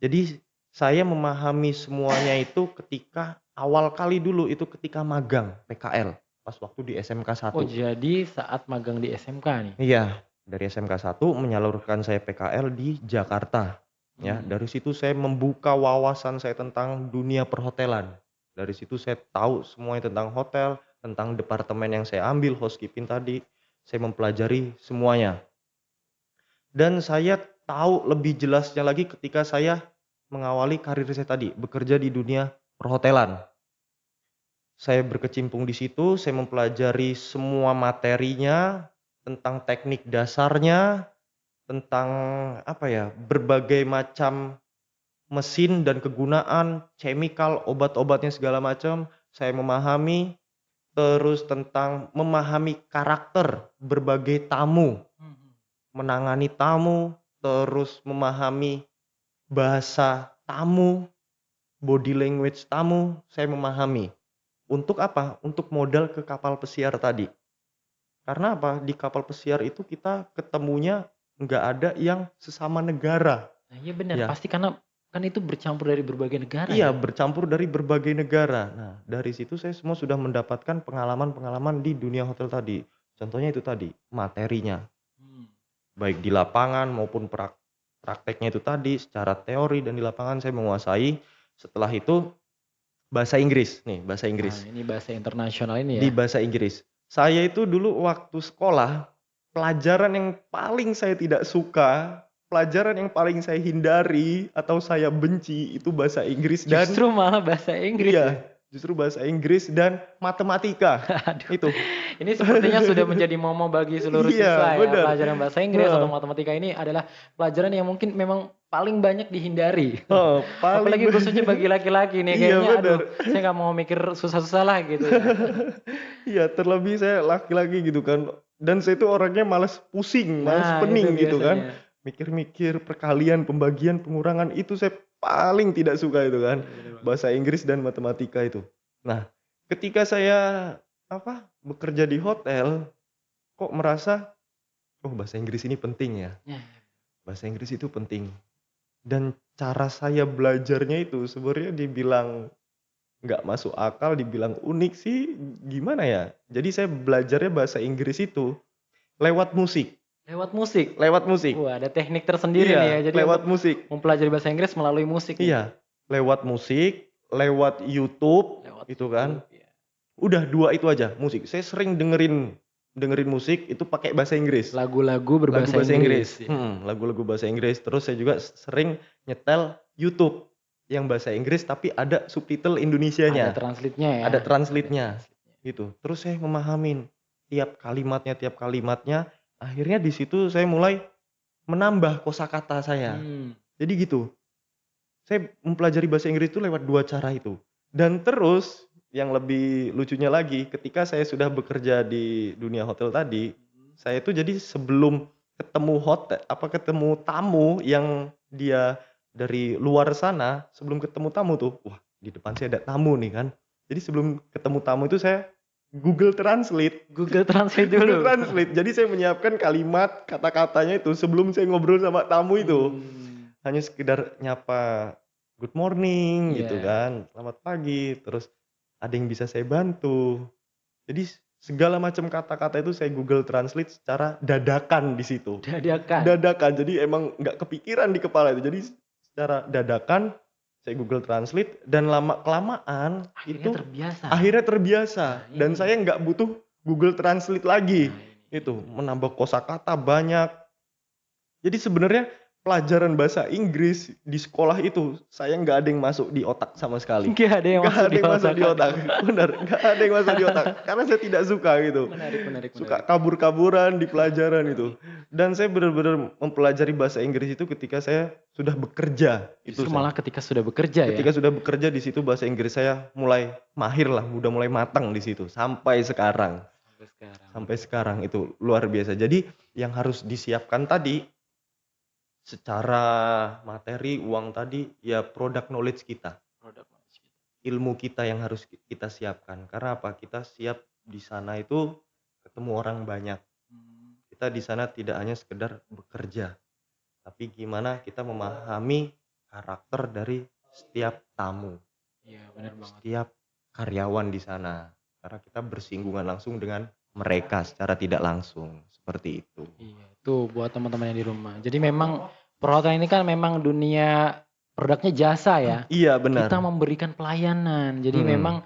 Speaker 2: Jadi saya memahami semuanya itu ketika awal kali dulu itu ketika magang PKL, pas waktu di SMK
Speaker 1: Oh
Speaker 2: 1.
Speaker 1: jadi saat magang di SMK nih?
Speaker 2: Iya, dari SMK 1 menyalurkan saya PKL di Jakarta, ya.
Speaker 1: Mmm.
Speaker 2: Dari situ saya membuka wawasan saya tentang dunia perhotelan. Dari situ saya tahu semuanya tentang hotel, tentang departemen yang saya ambil, housekeeping tadi, saya mempelajari semuanya. Dan saya tahu lebih jelasnya lagi ketika saya mengawali karir saya tadi, bekerja di dunia perhotelan. Saya berkecimpung di situ, saya mempelajari semua materinya, tentang teknik dasarnya, tentang apa ya, berbagai macam mesin dan kegunaan, chemical, obat-obatnya segala macam, saya memahami. Terus tentang memahami karakter berbagai tamu,
Speaker 1: Mhm.
Speaker 2: menangani tamu, terus memahami bahasa tamu, body language tamu, saya memahami. Untuk apa? Untuk modal ke kapal pesiar tadi. Karena apa? Di kapal pesiar itu kita ketemunya nggak ada yang sesama negara,
Speaker 1: Nah iya bener,
Speaker 2: ya.
Speaker 1: pasti karena kan itu bercampur dari berbagai negara
Speaker 2: Iya,
Speaker 1: ya?
Speaker 2: bercampur dari berbagai negara. Nah, dari situ saya semua sudah mendapatkan pengalaman-pengalaman di dunia hotel tadi. Contohnya itu tadi, materinya.
Speaker 1: Mmm.
Speaker 2: Baik di lapangan maupun prakteknya itu tadi, secara teori dan di lapangan saya menguasai. Setelah itu bahasa Inggris, nih bahasa
Speaker 1: Nah
Speaker 2: Inggris.
Speaker 1: ini bahasa internasional ini
Speaker 2: Di
Speaker 1: ya?
Speaker 2: bahasa Inggris. Saya itu dulu waktu sekolah, pelajaran yang paling saya tidak suka, pelajaran yang paling saya hindari atau saya benci itu bahasa Inggris dan
Speaker 1: Justru malah bahasa Inggris
Speaker 2: iya,
Speaker 1: ya?
Speaker 2: justru bahasa Inggris dan matematika.
Speaker 1: Aduh,
Speaker 2: Itu.
Speaker 1: ini sepertinya sudah menjadi momok bagi seluruh
Speaker 2: Iya,
Speaker 1: siswa ya.
Speaker 2: benar.
Speaker 1: Pelajaran bahasa Inggris atau
Speaker 2: Heeh.
Speaker 1: matematika ini adalah pelajaran yang mungkin memang paling banyak dihindari.
Speaker 2: Heeh, paling
Speaker 1: Apalagi khususnya bagi laki-laki nih,
Speaker 2: iya
Speaker 1: kayaknya
Speaker 2: benar.
Speaker 1: aduh, saya nggak mau mikir susah-susah lah gitu ya.
Speaker 2: Iya, terlebih saya laki-laki gitu kan. Dan saya itu orangnya malas pusing, malas
Speaker 1: Nah, itu
Speaker 2: pening gitu kan.
Speaker 1: biasanya.
Speaker 2: Mikir-mikir perkalian, pembagian, pengurangan itu saya paling tidak suka itu kan.
Speaker 1: Bener banget.
Speaker 2: Bahasa Inggris dan matematika itu. Nah, ketika saya bekerja di hotel, kok merasa oh bahasa Inggris ini penting ya.
Speaker 1: Ya,
Speaker 2: Bahasa Inggris itu penting. Dan cara saya belajarnya itu sebenarnya dibilang nggak masuk akal, dibilang unik sih gimana ya. Jadi saya belajarnya bahasa Inggris itu lewat musik.
Speaker 1: lewat musik.
Speaker 2: Lewat musik.
Speaker 1: Wah, ada teknik tersendiri nih ya.
Speaker 2: Iya,
Speaker 1: Jadi untuk
Speaker 2: lewat musik.
Speaker 1: mempelajari bahasa Inggris melalui musik nih.
Speaker 2: Iya, lewat musik, lewat YouTube
Speaker 1: Lewat
Speaker 2: itu kan.
Speaker 1: YouTube, ya.
Speaker 2: Udah 2 itu aja musik. Saya sering dengerin musik itu pakai bahasa Inggris.
Speaker 1: Lagu-lagu
Speaker 2: Lagu
Speaker 1: berbahasa
Speaker 2: bahasa
Speaker 1: Inggris.
Speaker 2: Inggris.
Speaker 1: Ya.
Speaker 2: Lagu-lagu bahasa Inggris. Terus saya juga sering nyetel YouTube yang bahasa Inggris tapi ada subtitle
Speaker 1: Ada
Speaker 2: Indonesianya.
Speaker 1: translate-nya ya.
Speaker 2: Ada translate-nya.
Speaker 1: translate-nya.
Speaker 2: Gitu. Terus saya memahamin tiap kalimatnya. Akhirnya di situ saya mulai menambah kosakata saya. Jadi gitu. Saya mempelajari bahasa Inggris itu lewat 2 cara itu. Dan terus yang lebih lucunya lagi, ketika saya sudah bekerja di dunia hotel tadi, saya itu jadi sebelum ketemu tamu yang dia dari luar sana, sebelum ketemu tamu tuh, wah di depan saya ada tamu nih kan. Jadi sebelum ketemu tamu itu saya Google Translate.
Speaker 1: Google Translate
Speaker 2: Google
Speaker 1: dulu.
Speaker 2: Translate. Jadi saya menyiapkan kalimat, kata-katanya itu sebelum saya ngobrol sama tamu itu. Hanya sekedar nyapa good morning gitu
Speaker 1: Iya.
Speaker 2: kan, selamat pagi, terus ada yang bisa saya bantu. Jadi segala macam kata-kata itu saya Google Translate secara dadakan di situ.
Speaker 1: Dadakan.
Speaker 2: Dadakan, jadi emang nggak kepikiran di kepala itu. Jadi secara dadakan saya Google Translate dan lama-kelamaan
Speaker 1: Akhirnya
Speaker 2: itu
Speaker 1: terbiasa.
Speaker 2: akhirnya terbiasa
Speaker 1: Nah,
Speaker 2: dan
Speaker 1: ini.
Speaker 2: saya nggak butuh Google Translate lagi.
Speaker 1: Nah, ini.
Speaker 2: Itu menambah kosakata banyak. Jadi sebenarnya pelajaran bahasa Inggris di sekolah itu saya nggak ada yang masuk di otak sama sekali.
Speaker 1: Nggak ada yang
Speaker 2: Nggak
Speaker 1: masuk
Speaker 2: ada yang masuk di otak.
Speaker 1: Anda.
Speaker 2: Benar, nggak ada yang masuk di otak karena saya tidak suka gitu.
Speaker 1: Menarik.
Speaker 2: Suka kabur-kaburan di pelajaran itu. Dan saya benar-benar mempelajari bahasa Inggris itu ketika saya sudah bekerja. Itu
Speaker 1: Justru
Speaker 2: saya.
Speaker 1: malah ketika sudah bekerja ya.
Speaker 2: Ketika sudah bekerja di situ bahasa Inggris saya mulai mahir lah, udah mulai matang di situ sampai sekarang. Sampai sekarang itu luar biasa. Jadi yang harus disiapkan tadi secara materi, uang tadi ya produk knowledge kita. Ilmu kita yang harus kita siapkan. Karena apa? Kita siap di sana itu ketemu orang banyak. Kita di sana tidak hanya sekedar bekerja, tapi gimana kita memahami karakter dari setiap tamu,
Speaker 1: Iya, benar banget.
Speaker 2: setiap karyawan di sana. Karena kita bersinggungan langsung dengan mereka secara tidak langsung, seperti itu.
Speaker 1: Iya, tuh buat teman-teman yang di rumah. Jadi memang perhotelan ini kan memang dunia produknya jasa ya.
Speaker 2: Iya benar.
Speaker 1: Kita memberikan pelayanan. Jadi memang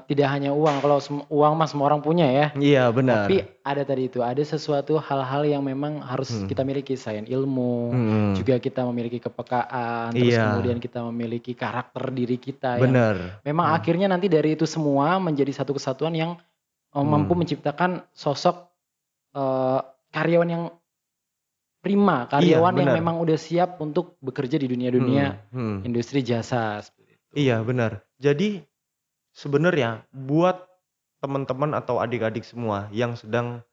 Speaker 1: tidak hanya uang. Kalau uang mah semua orang punya ya.
Speaker 2: Iya benar.
Speaker 1: Tapi ada tadi itu, ada sesuatu hal-hal yang memang harus kita miliki, selain ilmu, juga kita memiliki kepekaan, terus
Speaker 2: Iya.
Speaker 1: kemudian kita memiliki karakter diri kita yang
Speaker 2: Benar.
Speaker 1: memang akhirnya nanti dari itu semua menjadi satu kesatuan yang mampu menciptakan sosok karyawan yang prima, karyawan yang
Speaker 2: benar.
Speaker 1: memang udah siap untuk bekerja di dunia-dunia industri jasa seperti itu.
Speaker 2: Iya benar. Jadi sebenarnya buat teman-teman atau adik-adik semua yang sedang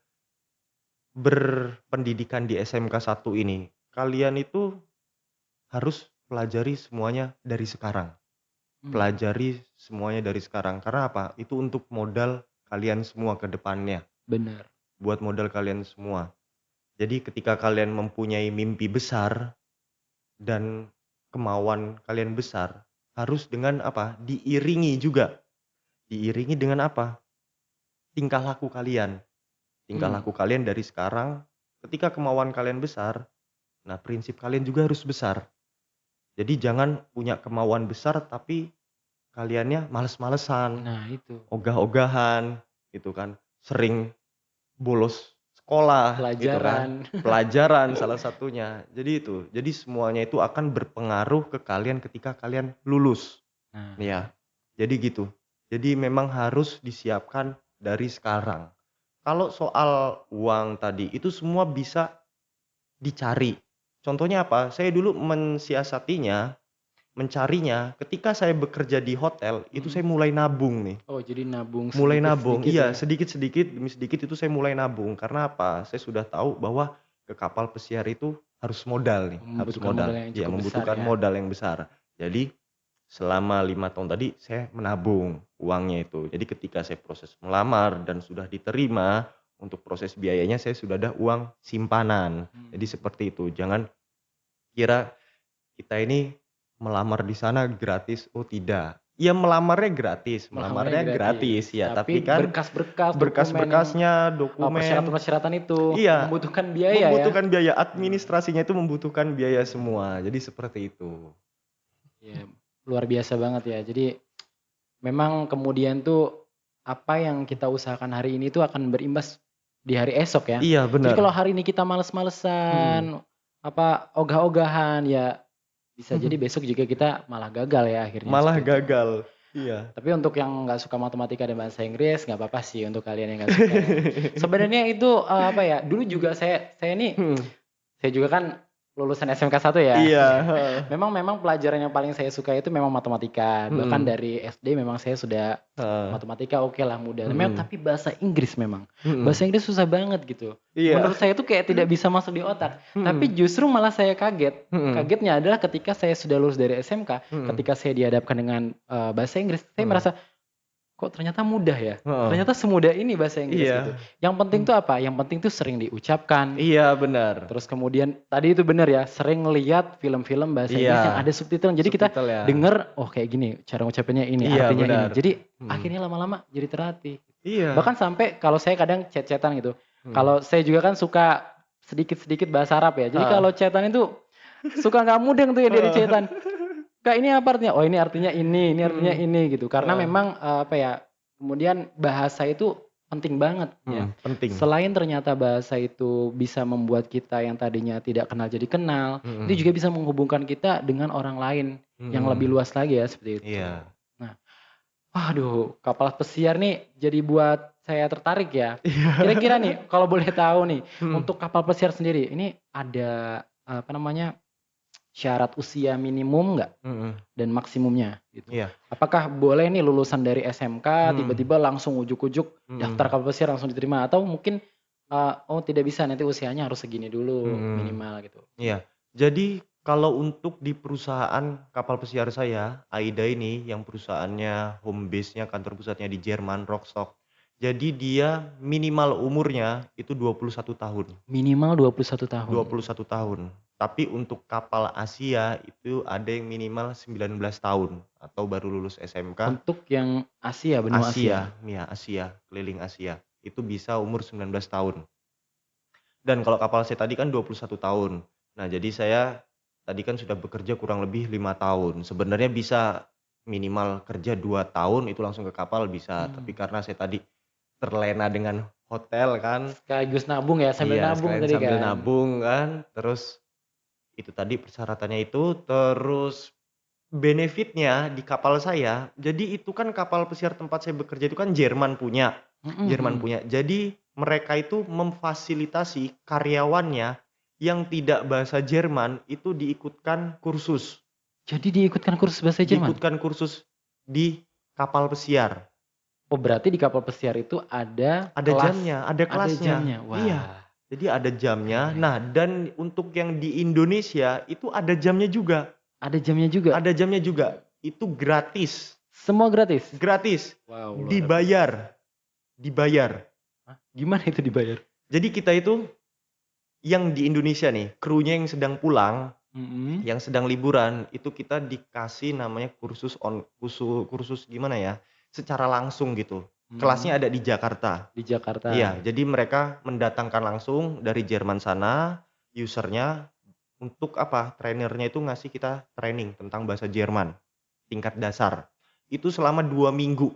Speaker 2: berpendidikan di SMK 1 ini, kalian itu harus pelajari semuanya dari sekarang. Pelajari semuanya dari sekarang. Karena apa? Itu untuk modal kalian semua ke depannya.
Speaker 1: Benar.
Speaker 2: Buat modal kalian semua. Jadi ketika kalian mempunyai mimpi besar dan kemauan kalian besar, harus dengan apa? Diiringi juga. Diiringi dengan apa? Tingkah laku kalian. Tingkah laku kalian dari sekarang. Ketika kemauan kalian besar, nah prinsip kalian juga harus besar. Jadi jangan punya kemauan besar tapi kaliannya males-malesan.
Speaker 1: Nah itu.
Speaker 2: Ogah-ogahan gitu kan. Sering bolos sekolah gitu kan. Pelajaran salah satunya. Jadi itu. Jadi semuanya itu akan berpengaruh ke kalian ketika kalian lulus.
Speaker 1: Nah.
Speaker 2: Ya. Jadi gitu. Jadi memang harus disiapkan dari sekarang. Kalau soal uang tadi, itu semua bisa dicari. Contohnya apa? Saya dulu mensiasatinya, mencarinya ketika saya bekerja di hotel, itu
Speaker 1: Mhm.
Speaker 2: saya mulai nabung nih.
Speaker 1: Oh, jadi nabung
Speaker 2: Mulai nabung,
Speaker 1: sedikit-sedikit
Speaker 2: iya,
Speaker 1: ya?
Speaker 2: sedikit-sedikit demi sedikit itu saya mulai nabung. Karena apa? Saya sudah tahu bahwa ke kapal pesiar itu harus modal nih, harus
Speaker 1: Membutuhkan modal
Speaker 2: modal.
Speaker 1: yang
Speaker 2: Ya,
Speaker 1: cukup besar
Speaker 2: membutuhkan
Speaker 1: ya?
Speaker 2: modal yang besar. Jadi selama 5 tahun tadi saya menabung uangnya itu. Jadi ketika saya proses melamar dan sudah diterima, untuk proses biayanya saya sudah ada uang simpanan. Jadi
Speaker 1: Mhm.
Speaker 2: seperti itu. Jangan kira kita ini melamar di sana gratis, oh tidak. Ya
Speaker 1: Melamarnya
Speaker 2: melamarnya
Speaker 1: gratis,
Speaker 2: gratis ya,
Speaker 1: tapi
Speaker 2: tapi kan
Speaker 1: berkas-berkas, dokumen yang
Speaker 2: berkas-berkasnya, dokumen,
Speaker 1: persyaratan-persyaratan itu
Speaker 2: iya,
Speaker 1: membutuhkan biaya ya?
Speaker 2: membutuhkan biaya,
Speaker 1: Mmm,
Speaker 2: administrasinya itu membutuhkan biaya
Speaker 1: iya iya.
Speaker 2: semua. Jadi seperti itu.
Speaker 1: Iya, luar biasa banget ya. Jadi memang kemudian tuh apa yang kita usahakan hari ini tuh akan berimbas di hari esok ya.
Speaker 2: Iya
Speaker 1: Jadi kalau
Speaker 2: benar.
Speaker 1: hari ini kita
Speaker 2: Mhm.
Speaker 1: males-malesan, apa, ogah-ogahan, ya bisa jadi besok juga kita malah gagal ya akhirnya
Speaker 2: Malah
Speaker 1: seperti itu.
Speaker 2: gagal. Iya.
Speaker 1: Tapi untuk yang nggak suka matematika dan bahasa Inggris nggak apa-apa sih untuk kalian yang nggak suka ya. Sebenarnya itu, apa ya, dulu juga saya ini
Speaker 2: Mhm.
Speaker 1: saya juga kan lulusan SMK 1 ya.
Speaker 2: Iya,
Speaker 1: Ya,
Speaker 2: heeh.
Speaker 1: memang pelajaran yang paling saya suka itu memang matematika. Bahkan
Speaker 2: Mhm.
Speaker 1: dari SD memang saya sudah
Speaker 2: Heeh.
Speaker 1: matematika okelah mudah. Memang
Speaker 2: Mhm.
Speaker 1: tapi bahasa Inggris memang.
Speaker 2: Mhm.
Speaker 1: Bahasa Inggris susah banget gitu.
Speaker 2: Iya.
Speaker 1: Menurut saya itu kayak tidak bisa masuk di otak. Tapi
Speaker 2: Mhm.
Speaker 1: justru malah saya kaget.
Speaker 2: Mhm.
Speaker 1: Kagetnya adalah ketika saya sudah lulus dari SMK,
Speaker 2: Mhm.
Speaker 1: ketika saya dihadapkan dengan, bahasa Inggris, saya
Speaker 2: Mhm.
Speaker 1: merasa, "Kok ternyata mudah ya?
Speaker 2: Heeh.
Speaker 1: Ternyata semudah ini bahasa Inggris," gitu.
Speaker 2: Iya.
Speaker 1: Yang penting
Speaker 2: Mmm.
Speaker 1: tuh apa? Yang penting tuh sering diucapkan,
Speaker 2: Iya benar.
Speaker 1: terus kemudian tadi itu bener ya, sering ngelihat film-film bahasa Inggris yang
Speaker 2: Iya.
Speaker 1: ada subtitle. Jadi kita
Speaker 2: Subtitle ya.
Speaker 1: denger, "Oh kayak gini, cara ngucapinnya ini,
Speaker 2: Iya
Speaker 1: artinya ini."
Speaker 2: benar.
Speaker 1: Jadi
Speaker 2: Mhm.
Speaker 1: akhirnya lama-lama jadi terlatih.
Speaker 2: Iya.
Speaker 1: Bahkan sampai kalau saya kadang chat-chat-an gitu,
Speaker 2: Mhm.
Speaker 1: kalau saya juga kan suka sedikit-sedikit bahasa Arab ya. Jadi
Speaker 2: Heeh.
Speaker 1: kalau chat-an itu suka nggak mudeng tuh ya dari
Speaker 2: Heeh.
Speaker 1: chat-an. "Kak, ini apa artinya?" "Oh, ini artinya ini artinya
Speaker 2: Mhm.
Speaker 1: ini," gitu. Karena
Speaker 2: Heeh.
Speaker 1: memang, apa ya, kemudian bahasa itu penting banget ya.
Speaker 2: Penting.
Speaker 1: Selain ternyata bahasa itu bisa membuat kita yang tadinya tidak kenal jadi kenal, itu
Speaker 2: Mhm.
Speaker 1: juga bisa menghubungkan kita dengan orang lain yang lebih
Speaker 2: Mhm.
Speaker 1: luas lagi ya, seperti itu.
Speaker 2: Iya.
Speaker 1: Nah, waduh, kapal pesiar nih jadi buat saya tertarik ya.
Speaker 2: Iya.
Speaker 1: Kira-kira nih kalau boleh tahu nih,
Speaker 2: Mhm.
Speaker 1: untuk kapal pesiar sendiri ini ada, apa namanya, syarat usia minimum nggak
Speaker 2: Mhm.
Speaker 1: dan maksimumnya gitu?
Speaker 2: Iya.
Speaker 1: Apakah boleh nih lulusan dari SMK
Speaker 2: Mhm.
Speaker 1: tiba-tiba langsung ujuk-ujuk daftar
Speaker 2: Mhm.
Speaker 1: kapal pesiar langsung diterima atau mungkin, oh tidak bisa nanti usianya harus segini dulu
Speaker 2: Mhm.
Speaker 1: minimal gitu?
Speaker 2: Iya. Jadi kalau untuk di perusahaan kapal pesiar saya, AIDA ini yang perusahaannya home base-nya, kantor pusatnya di Jerman, Rostock. Jadi dia minimal umurnya itu 21 tahun.
Speaker 1: Minimal 21 tahun.
Speaker 2: 21 tahun. Tapi untuk kapal Asia itu ada yang minimal 19 tahun atau baru lulus SMK.
Speaker 1: Untuk yang Asia, benua Asia?
Speaker 2: Asia, ya Asia, keliling Asia. Itu bisa umur 19 tahun. Dan kalau kapal saya tadi kan 21 tahun. Nah, jadi saya tadi kan sudah bekerja kurang lebih 5 tahun. Sebenarnya bisa minimal kerja 2 tahun itu langsung ke kapal bisa, tapi
Speaker 1: Mmm,
Speaker 2: karena saya tadi terlena dengan hotel kan,
Speaker 1: sekaligus nabung ya, sambil
Speaker 2: iya
Speaker 1: nabung
Speaker 2: sekalian
Speaker 1: tadi
Speaker 2: sambil
Speaker 1: kan?
Speaker 2: nabung kan, terus itu tadi persyaratannya itu, terus benefitnya di kapal saya, jadi itu kan kapal pesiar tempat saya bekerja itu kan
Speaker 1: Mhm
Speaker 2: Jerman
Speaker 1: mhm.
Speaker 2: punya. Jadi mereka itu memfasilitasi karyawannya yang tidak bahasa Jerman itu diikutkan kursus,
Speaker 1: Jadi diikutkan kursus bahasa Jerman?
Speaker 2: di kapal pesiar.
Speaker 1: Oh berarti di kapal pesiar itu ada
Speaker 2: Ada
Speaker 1: kelas,
Speaker 2: jamnya, ada
Speaker 1: ada
Speaker 2: kelasnya.
Speaker 1: jamnya?
Speaker 2: Iya,
Speaker 1: Wah,
Speaker 2: jadi ada
Speaker 1: iya
Speaker 2: jamnya.
Speaker 1: iya
Speaker 2: Nah,
Speaker 1: iya.
Speaker 2: dan untuk yang di Indonesia itu ada jamnya juga.
Speaker 1: Ada jamnya juga?
Speaker 2: Ada jamnya juga. Itu gratis.
Speaker 1: Semua gratis?
Speaker 2: Gratis.
Speaker 1: Wow, luar biasa.
Speaker 2: Dibayar. Dibayar.
Speaker 1: Hah? Gimana itu dibayar?
Speaker 2: Jadi kita itu yang di Indonesia nih, krunya yang sedang pulang,
Speaker 1: Mhm,
Speaker 2: yang sedang liburan, itu kita dikasih namanya kursus gimana ya, secara langsung gitu.
Speaker 1: mhm,
Speaker 2: Kelasnya ada di Jakarta.
Speaker 1: di Jakarta.
Speaker 2: Iya, jadi mereka mendatangkan langsung dari Jerman sana, user-nya untuk apa, trainernya itu ngasih kita training tentang bahasa Jerman, tingkat dasar. Itu selama 2 minggu,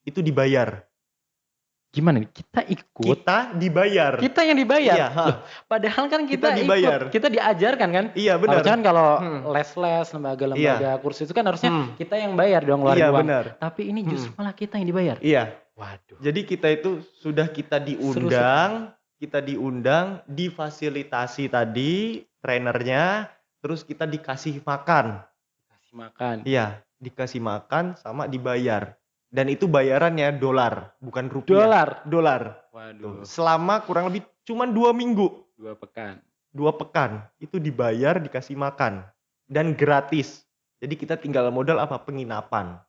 Speaker 2: itu dibayar.
Speaker 1: Gimana nih? Kita ikut,
Speaker 2: Kita dibayar.
Speaker 1: kita yang dibayar.
Speaker 2: Iya,
Speaker 1: Loh, padahal kan
Speaker 2: Kita
Speaker 1: kita
Speaker 2: dibayar.
Speaker 1: ikut, kita diajarkan kan?
Speaker 2: Iya
Speaker 1: Harusnya kan
Speaker 2: benar.
Speaker 1: kalau
Speaker 2: Hmm.
Speaker 1: les-les, lembaga-lembaga
Speaker 2: Iya.
Speaker 1: kursus itu kan harusnya
Speaker 2: Hmm.
Speaker 1: kita yang bayar dong, ngeluarin
Speaker 2: Iya
Speaker 1: uang.
Speaker 2: benar.
Speaker 1: Tapi ini justru
Speaker 2: Hmm.
Speaker 1: malah kita yang dibayar.
Speaker 2: Iya.
Speaker 1: Waduh.
Speaker 2: Jadi kita itu sudah kita
Speaker 1: Seru
Speaker 2: diundang, difasilitasi tadi trainernya, terus kita dikasih makan.
Speaker 1: Kasih makan.
Speaker 2: Iya, dikasih makan sama dibayar. Dan itu bayarannya dolar, bukan rupiah.
Speaker 1: Dolar.
Speaker 2: Dolar.
Speaker 1: Waduh.
Speaker 2: Selama kurang lebih cuman 2 minggu.
Speaker 1: 2 pekan.
Speaker 2: 2 pekan itu dibayar, dikasih makan dan gratis. Jadi kita tinggal modal apa? Penginapan.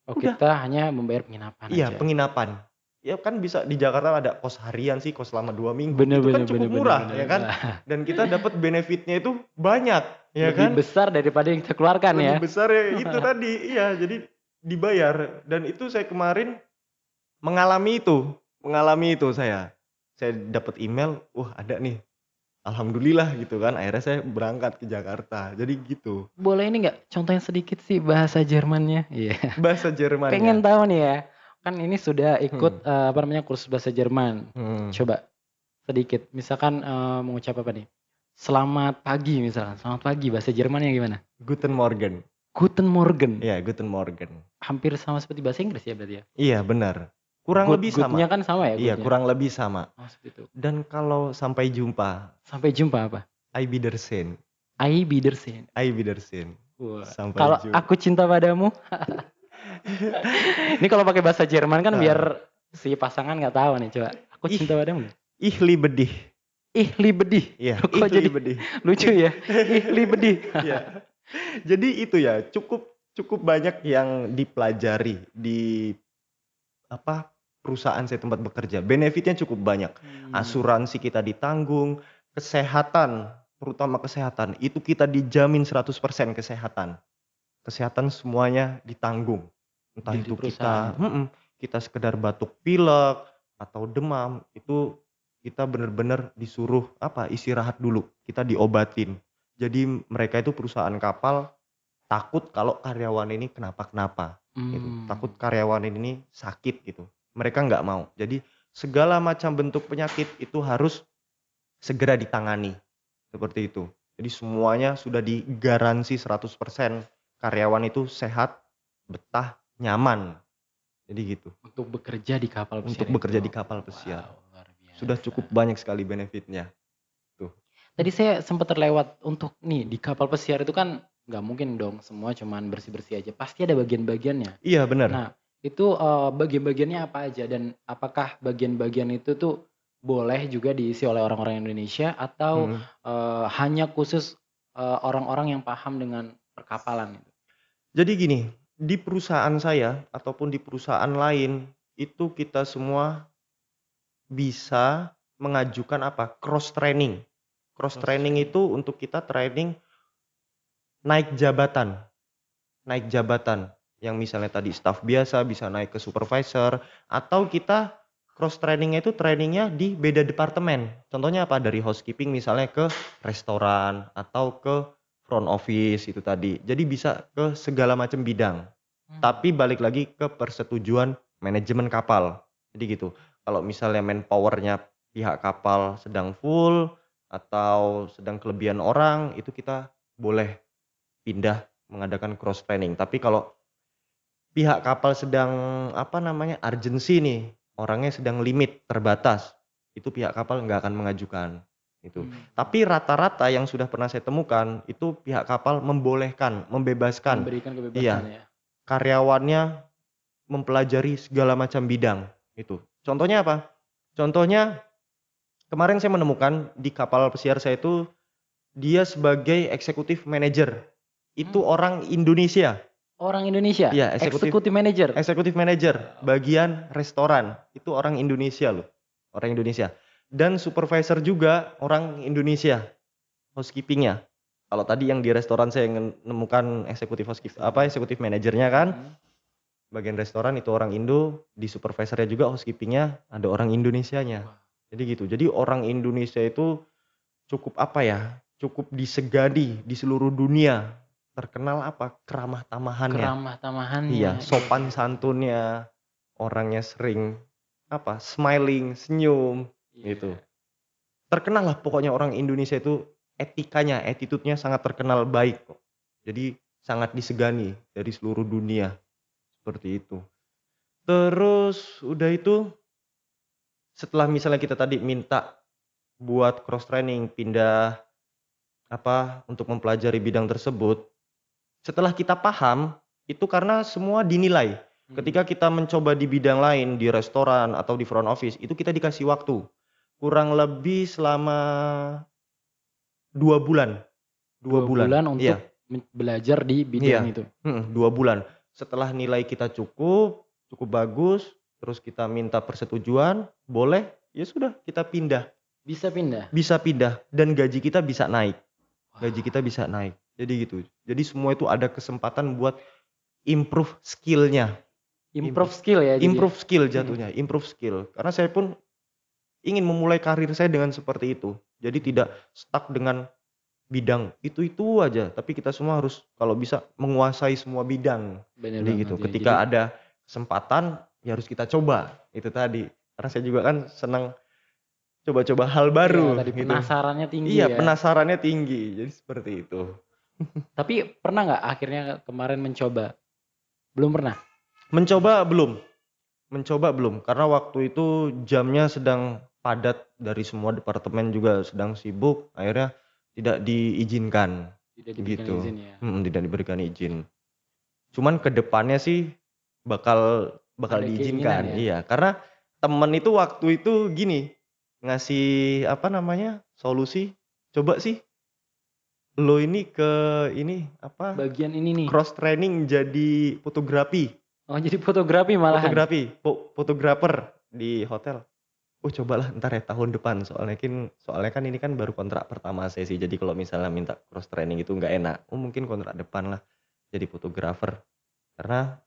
Speaker 1: Oh,
Speaker 2: Udah.
Speaker 1: kita hanya membayar penginapan
Speaker 2: Iya,
Speaker 1: aja.
Speaker 2: penginapan. Ya kan bisa di Jakarta ada kos harian sih, kos selama 2 minggu.
Speaker 1: Bener,
Speaker 2: Itu kan
Speaker 1: bener,
Speaker 2: cukup
Speaker 1: bener,
Speaker 2: murah
Speaker 1: bener,
Speaker 2: ya kan? Dan kita dapat benefitnya itu banyak ya
Speaker 1: Lebih
Speaker 2: kan?
Speaker 1: besar daripada yang kita keluarkan ya.
Speaker 2: Lebih besar ya itu tadi. Iya, jadi dibayar dan itu saya kemarin mengalami itu saya. Saya dapat email, wah ada nih. Alhamdulillah gitu kan. Akhirnya saya berangkat ke Jakarta. Jadi gitu.
Speaker 1: Boleh ini nggak contohin sedikit sih bahasa Jermannya? Iya.
Speaker 2: Bahasa Jerman.
Speaker 1: Pengen tahu nih ya. Kan ini sudah ikut kursus bahasa Jerman. Coba sedikit. Misalkan mengucap apa nih? Selamat pagi misalkan. Selamat pagi bahasa Jermannya gimana?
Speaker 2: Guten Morgen.
Speaker 1: Guten Morgen.
Speaker 2: Iya, Guten Morgen.
Speaker 1: Hampir sama seperti bahasa Inggris ya berarti ya?
Speaker 2: Iya, benar. Kurang lebih sama.
Speaker 1: Good-nya kan sama ya?
Speaker 2: Iya,
Speaker 1: good-nya?
Speaker 2: kurang lebih sama.
Speaker 1: Oh, seperti itu.
Speaker 2: Dan kalau sampai jumpa,
Speaker 1: Sampai jumpa apa?
Speaker 2: Auf Wiedersehen.
Speaker 1: Auf Wiedersehen.
Speaker 2: Auf Wiedersehen.
Speaker 1: Wah.
Speaker 2: Sampai
Speaker 1: Kalau
Speaker 2: jumpa.
Speaker 1: aku cinta padamu. Ini kalau pakai bahasa Jerman kan
Speaker 2: Nah.
Speaker 1: biar si pasangan nggak tahu nih, coba. Aku
Speaker 2: Ih.
Speaker 1: cinta padamu.
Speaker 2: Ich liebe dich.
Speaker 1: Ih, libedih.
Speaker 2: Iya,
Speaker 1: Kok
Speaker 2: ich
Speaker 1: jadi
Speaker 2: liebe dich.
Speaker 1: lucu ya? Ih, libedih.
Speaker 2: Iya. Jadi itu ya, cukup banyak yang dipelajari di perusahaan saya tempat bekerja. Benefitnya cukup banyak. Asuransi kita ditanggung, kesehatan, terutama kesehatan, itu kita dijamin 100% kesehatan. Kesehatan semuanya ditanggung. Entah
Speaker 1: Di
Speaker 2: itu
Speaker 1: perusahaan.
Speaker 2: kita sekedar batuk pilek atau demam, itu kita benar-benar disuruh istirahat dulu. Kita diobatin. Jadi mereka itu perusahaan kapal takut kalau karyawan ini kenapa-kenapa gitu. Takut karyawan ini sakit gitu. Mereka nggak mau. Jadi segala macam bentuk penyakit itu harus segera ditangani. Seperti itu. Jadi semuanya sudah digaransi 100% karyawan itu sehat, betah, nyaman. Jadi gitu.
Speaker 1: Untuk bekerja di kapal pesiar.
Speaker 2: Untuk bekerja
Speaker 1: itu.
Speaker 2: di kapal pesiar.
Speaker 1: Wow, luar biasa.
Speaker 2: Sudah cukup banyak sekali benefitnya.
Speaker 1: Tadi saya sempat terlewat untuk nih di kapal pesiar itu kan nggak mungkin dong semua cuman bersih-bersih aja. Pasti ada bagian-bagiannya.
Speaker 2: Iya benar.
Speaker 1: Nah, itu bagian-bagiannya apa aja dan apakah bagian-bagian itu tuh boleh juga diisi oleh orang-orang Indonesia atau hanya khusus orang-orang yang paham dengan perkapalan itu?
Speaker 2: Jadi gini, di perusahaan saya ataupun di perusahaan lain itu kita semua bisa mengajukan cross training. Cross training itu untuk kita training naik jabatan. Naik jabatan yang misalnya tadi staff biasa bisa naik ke supervisor atau kita cross trainingnya itu trainingnya di beda departemen. Contohnya apa? Dari housekeeping misalnya ke restoran atau ke front office itu tadi. Jadi bisa ke segala macam bidang. Tapi balik lagi ke persetujuan manajemen kapal. Jadi gitu. Kalau misalnya manpowernya pihak kapal sedang full atau sedang kelebihan orang, itu kita boleh pindah mengadakan cross training. Tapi kalau pihak kapal sedang urgency nih, orangnya sedang limit terbatas, itu pihak kapal nggak akan mengajukan itu. Tapi rata-rata yang sudah pernah saya temukan itu pihak kapal membebaskan
Speaker 1: Memberikan kebebasan ya.
Speaker 2: karyawannya mempelajari segala macam bidang itu. Contohnya apa? Contohnya kemarin saya menemukan di kapal pesiar saya itu dia sebagai executive manager. Itu orang Indonesia.
Speaker 1: Orang Indonesia?
Speaker 2: Iya,
Speaker 1: executive manager.
Speaker 2: Executive manager bagian restoran. Itu orang Indonesia loh. Orang Indonesia. Dan supervisor juga orang Indonesia. Housekeepingnya. Kalau tadi yang di restoran saya menemukan executive manajernya kan. Bagian restoran itu orang Indo, di supervisornya juga housekeepingnya ada orang Indonesianya. Jadi gitu. Jadi orang Indonesia itu cukup cukup disegani di seluruh dunia. Terkenal keramah tamahannya.
Speaker 1: Keramah tamahannya.
Speaker 2: Iya, sopan santunnya. Orangnya sering smiling, senyum
Speaker 1: Iya.
Speaker 2: gitu. Terkenal lah pokoknya orang Indonesia itu etikanya, attitude-nya sangat terkenal baik kok. Jadi sangat disegani dari seluruh dunia, seperti itu. Terus udah itu setelah misalnya kita tadi minta buat cross training, pindah untuk mempelajari bidang tersebut, setelah kita paham, itu karena semua dinilai. Ketika kita mencoba di bidang lain, di restoran atau di front office, itu kita dikasih waktu. Kurang lebih selama 2 bulan. 2 bulan.
Speaker 1: bulan untuk
Speaker 2: Iya,
Speaker 1: belajar di
Speaker 2: iya.
Speaker 1: bidang itu.
Speaker 2: 2 bulan. Setelah nilai kita cukup bagus, terus kita minta persetujuan, boleh, ya sudah kita pindah.
Speaker 1: Bisa pindah.
Speaker 2: Bisa pindah dan gaji kita bisa naik.
Speaker 1: Wah,
Speaker 2: Gaji kita bisa naik. Jadi gitu. Jadi semua itu ada kesempatan buat improve skill-nya.
Speaker 1: improve skill ya. jadi.
Speaker 2: Improve skill jatuhnya, improve skill. Karena saya pun ingin memulai karir saya dengan seperti itu. Jadi tidak stuck dengan bidang itu aja, tapi kita semua harus kalau bisa menguasai semua bidang.
Speaker 1: Bener
Speaker 2: Jadi
Speaker 1: banget
Speaker 2: gitu.
Speaker 1: ya.
Speaker 2: Ketika
Speaker 1: Jadi,
Speaker 2: ada kesempatan ya harus kita coba. Itu tadi. Karena saya juga kan senang coba-coba hal baru
Speaker 1: ya, tadi
Speaker 2: gitu.
Speaker 1: penasarannya tinggi
Speaker 2: Iya,
Speaker 1: ya.
Speaker 2: penasarannya tinggi. Jadi seperti itu.
Speaker 1: Tapi pernah nggak akhirnya kemarin mencoba? Belum pernah.
Speaker 2: Mencoba belum, karena waktu itu jamnya sedang padat dari semua departemen juga sedang sibuk, akhirnya tidak diizinkan
Speaker 1: Tidak diberikan
Speaker 2: gitu.
Speaker 1: izin ya.
Speaker 2: Tidak diberikan izin. Cuman ke depannya sih bakal
Speaker 1: Ada
Speaker 2: diizinkan.
Speaker 1: keinginan ya?
Speaker 2: Iya, karena temen itu waktu itu gini, ngasih solusi, coba sih lo ini
Speaker 1: Bagian ini nih.
Speaker 2: cross training jadi fotografi.
Speaker 1: Oh, jadi fotografi malahan.
Speaker 2: Fotografer di hotel. Oh cobalah ntar ya tahun depan soalnya kan ini kan baru kontrak pertama saya sih, jadi kalau misalnya minta cross training itu nggak enak. Oh mungkin kontrak depan lah jadi fotografer. Karena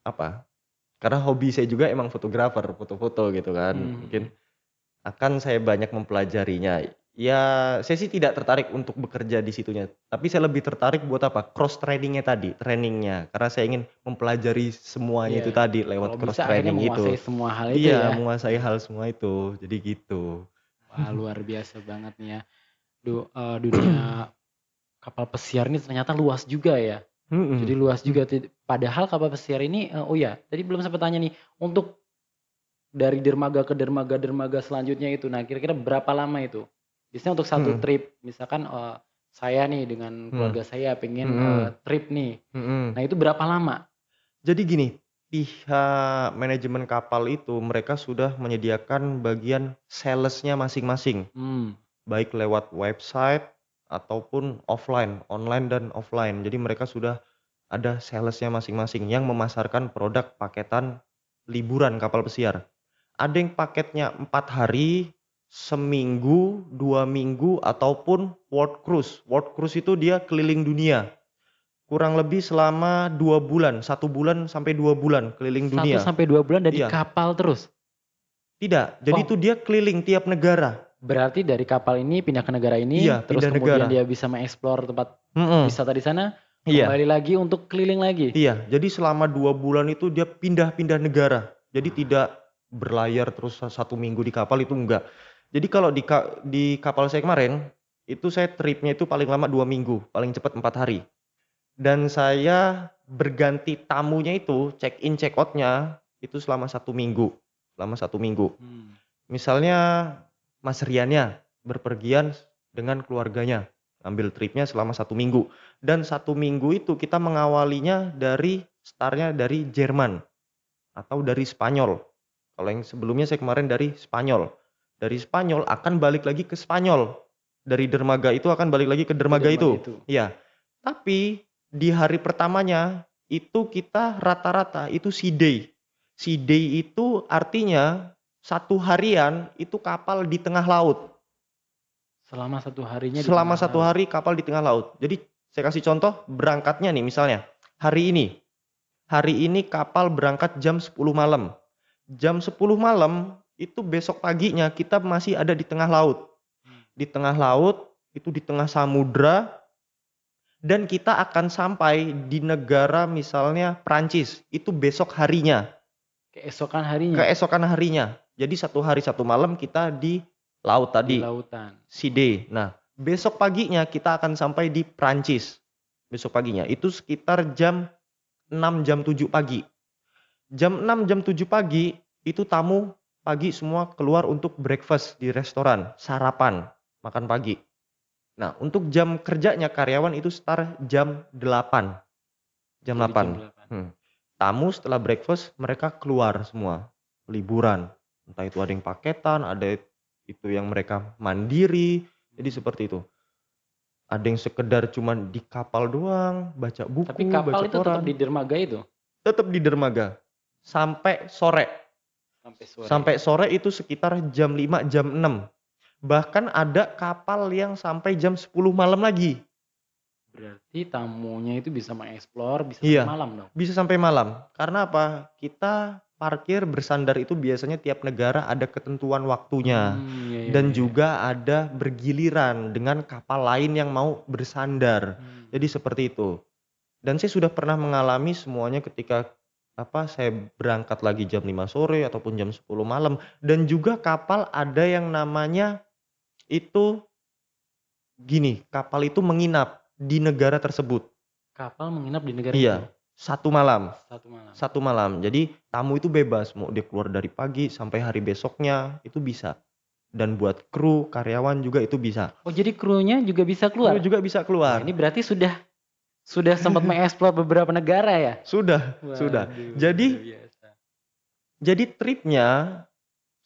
Speaker 2: Karena hobi saya juga emang fotografer, foto-foto gitu kan. Mungkin akan saya banyak mempelajarinya. Ya saya sih tidak tertarik untuk bekerja di situnya, tapi saya lebih tertarik buat cross trainingnya tadi, trainingnya. Karena saya ingin mempelajari semuanya
Speaker 1: Iya.
Speaker 2: itu tadi lewat
Speaker 1: Kalau
Speaker 2: cross
Speaker 1: bisa akhirnya
Speaker 2: training
Speaker 1: menguasai
Speaker 2: itu.
Speaker 1: semua hal itu
Speaker 2: Iya,
Speaker 1: ya.
Speaker 2: menguasai hal semua itu. Jadi gitu.
Speaker 1: Wah, luar biasa banget nih ya. Dunia kapal pesiar ini ternyata luas juga ya. Jadi luas juga. Padahal kapal pesiar ini, oh ya, tadi belum sempat tanya nih, untuk dari dermaga ke dermaga selanjutnya itu, nah kira-kira berapa lama itu? Biasanya untuk satu trip, misalkan saya nih dengan keluarga saya pengen trip nih. Nah itu berapa lama?
Speaker 2: Jadi gini, pihak manajemen kapal itu mereka sudah menyediakan bagian salesnya masing-masing. Baik lewat website ataupun offline, online dan offline. Jadi mereka sudah ada salesnya masing-masing yang memasarkan produk paketan liburan kapal pesiar. Ada yang paketnya 4 hari, seminggu, 2 minggu, ataupun world cruise. World cruise itu dia keliling dunia. Kurang lebih selama 2 bulan, 1 bulan sampai 2 bulan keliling
Speaker 1: 1
Speaker 2: dunia.
Speaker 1: sampai 2 bulan dari
Speaker 2: Iya.
Speaker 1: kapal terus?
Speaker 2: Tidak, jadi
Speaker 1: Oh.
Speaker 2: itu dia keliling tiap negara.
Speaker 1: Berarti dari kapal ini pindah ke negara ini,
Speaker 2: Iya,
Speaker 1: terus
Speaker 2: pindah
Speaker 1: kemudian
Speaker 2: negara.
Speaker 1: dia bisa mengeksplor tempat wisata di sana,
Speaker 2: Iya,
Speaker 1: kembali lagi untuk keliling lagi.
Speaker 2: iya. Jadi selama 2 bulan itu dia pindah-pindah negara. Jadi tidak berlayar terus 1 minggu di kapal, itu enggak. Jadi kalau di kapal saya kemarin, itu saya tripnya itu paling lama 2 minggu, paling cepat 4 hari. Dan saya berganti tamunya itu, check in check out-nya itu selama 1 minggu. Selama 1 minggu. Misalnya Mas Riannya berpergian dengan keluarganya, ambil tripnya selama 1 minggu. Dan 1 minggu itu kita mengawalinya dari startnya dari Jerman atau dari Spanyol. Kalau yang sebelumnya saya kemarin dari Spanyol. Dari Spanyol akan balik lagi ke Spanyol. Dari dermaga itu akan balik lagi ke dermaga itu. Iya. Tapi di hari pertamanya itu kita rata-rata itu sea day. Sea day itu artinya 1 harian itu kapal di tengah laut.
Speaker 1: Selama 1 harinya di
Speaker 2: Selama
Speaker 1: tengah
Speaker 2: 1
Speaker 1: laut.
Speaker 2: hari kapal di tengah laut. Jadi saya kasih contoh berangkatnya nih misalnya. Hari ini kapal berangkat jam 10 malam. Jam 10 malam itu besok paginya kita masih ada di tengah laut. Di tengah laut, itu di tengah samudra, dan kita akan sampai di negara misalnya Prancis, itu besok harinya.
Speaker 1: Keesokan harinya.
Speaker 2: Keesokan harinya. Jadi 1 hari 1 malam kita di laut
Speaker 1: Di
Speaker 2: tadi,
Speaker 1: lautan.
Speaker 2: sea day. Nah, besok paginya kita akan sampai di Prancis. Besok paginya itu sekitar jam 6 jam 7 pagi. Jam 6 jam 7 pagi itu tamu pagi semua keluar untuk breakfast di restoran, sarapan, makan pagi. Nah, untuk jam kerjanya karyawan itu start jam 8. Jam
Speaker 1: Jadi jam
Speaker 2: 8.
Speaker 1: 8.
Speaker 2: Tamu setelah breakfast mereka keluar semua, liburan. Entah itu ada yang paketan, ada itu yang mereka mandiri. Jadi seperti itu. Ada yang sekedar cuman di kapal doang, baca
Speaker 1: Tapi
Speaker 2: buku,
Speaker 1: kapal
Speaker 2: baca
Speaker 1: itu tetap di
Speaker 2: koran.
Speaker 1: dermaga itu
Speaker 2: Tetap di dermaga sampai sore.
Speaker 1: sampai sore.
Speaker 2: Sampai sore itu sekitar jam 5, jam 6. Bahkan ada kapal yang sampai jam 10 malam lagi.
Speaker 1: Berarti tamunya itu bisa mengeksplor, bisa sampai
Speaker 2: Iya,
Speaker 1: malam dong.
Speaker 2: bisa sampai malam. Karena apa? Kita parkir bersandar itu biasanya tiap negara ada ketentuan waktunya.
Speaker 1: Iya, iya,
Speaker 2: Dan
Speaker 1: iya.
Speaker 2: juga ada bergiliran dengan kapal lain yang mau bersandar. Jadi seperti itu. Dan saya sudah pernah mengalami semuanya ketika saya berangkat lagi jam 5 sore ataupun jam 10 malam. Dan juga kapal ada yang namanya itu gini, kapal itu menginap di negara tersebut.
Speaker 1: Kapal menginap di negara itu
Speaker 2: Iya, 1 malam.
Speaker 1: 1 malam.
Speaker 2: 1 malam. Jadi tamu itu bebas mau dia keluar dari pagi sampai hari besoknya itu bisa. Dan buat kru, karyawan juga itu bisa.
Speaker 1: Oh, jadi krunya juga bisa
Speaker 2: Kru
Speaker 1: keluar?
Speaker 2: juga bisa
Speaker 1: Wah,
Speaker 2: keluar.
Speaker 1: ini berarti sudah sempat mengeksplor beberapa negara ya?
Speaker 2: Sudah.
Speaker 1: Waduh,
Speaker 2: Jadi
Speaker 1: luar biasa.
Speaker 2: jadi tripnya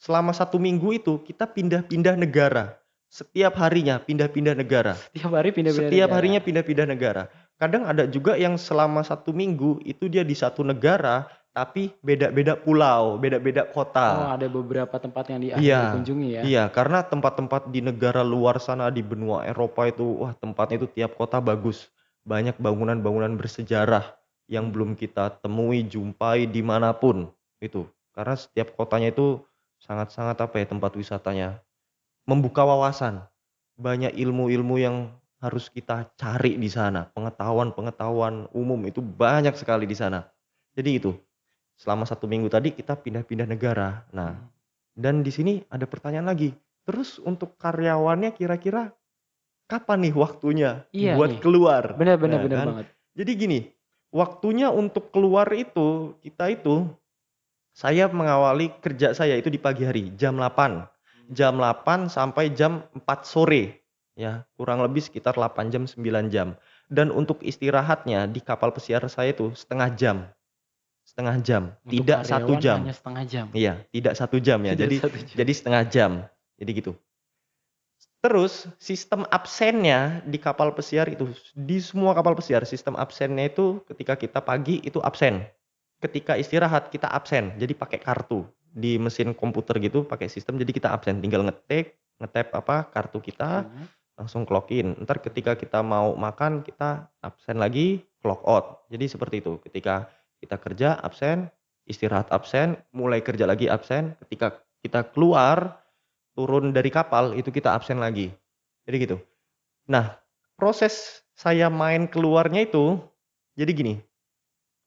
Speaker 2: selama 1 minggu itu kita pindah-pindah negara. Setiap harinya pindah-pindah negara.
Speaker 1: Setiap hari pindah-pindah
Speaker 2: Setiap
Speaker 1: negara.
Speaker 2: harinya pindah-pindah negara. Kadang ada juga yang selama 1 minggu itu dia di satu negara tapi beda-beda pulau, beda-beda
Speaker 1: Oh,
Speaker 2: kota.
Speaker 1: ada beberapa tempat yang akhirnya
Speaker 2: Iya,
Speaker 1: dikunjungi ya?
Speaker 2: iya, karena tempat-tempat di negara luar sana di benua Eropa itu, wah tempatnya itu tiap kota bagus. Banyak bangunan-bangunan bersejarah yang belum kita temui, jumpai dimanapun itu. Karena setiap kotanya itu sangat-sangat tempat wisatanya membuka wawasan. Banyak ilmu-ilmu yang harus kita cari di sana. Pengetahuan-pengetahuan umum itu banyak sekali di sana. Jadi itu, selama 1 minggu tadi kita pindah-pindah negara. Nah, dan di sini ada pertanyaan lagi. Terus untuk karyawannya kira-kira kapan nih waktunya
Speaker 1: Iya
Speaker 2: buat
Speaker 1: nih.
Speaker 2: keluar?
Speaker 1: Benar
Speaker 2: Nah, kan?
Speaker 1: banget.
Speaker 2: Jadi gini, waktunya untuk keluar itu saya mengawali kerja saya itu di pagi hari jam 8. Jam 8 sampai jam 4 sore. Ya, kurang lebih sekitar 8 jam 9 jam. Dan untuk istirahatnya di kapal pesiar saya itu setengah jam. Setengah jam,
Speaker 1: Untuk
Speaker 2: tidak 1
Speaker 1: karyawan
Speaker 2: jam.
Speaker 1: hanya setengah jam.
Speaker 2: Iya, tidak 1 jam ya.
Speaker 1: Tidak
Speaker 2: Jadi
Speaker 1: 1 jam.
Speaker 2: jadi setengah jam. Jadi gitu. Terus sistem absennya di kapal pesiar itu di semua kapal pesiar sistem absennya itu ketika kita pagi itu absen. Ketika istirahat kita absen. Jadi pakai kartu di mesin komputer gitu pakai sistem jadi kita absen tinggal ngetap kartu kita langsung clock in. Ntar ketika kita mau makan kita absen lagi clock out. Jadi seperti itu. Ketika kita kerja absen, istirahat absen, mulai kerja lagi absen. Ketika kita keluar turun dari kapal itu kita absen lagi. Jadi gitu. Nah, proses saya main keluarnya itu jadi gini.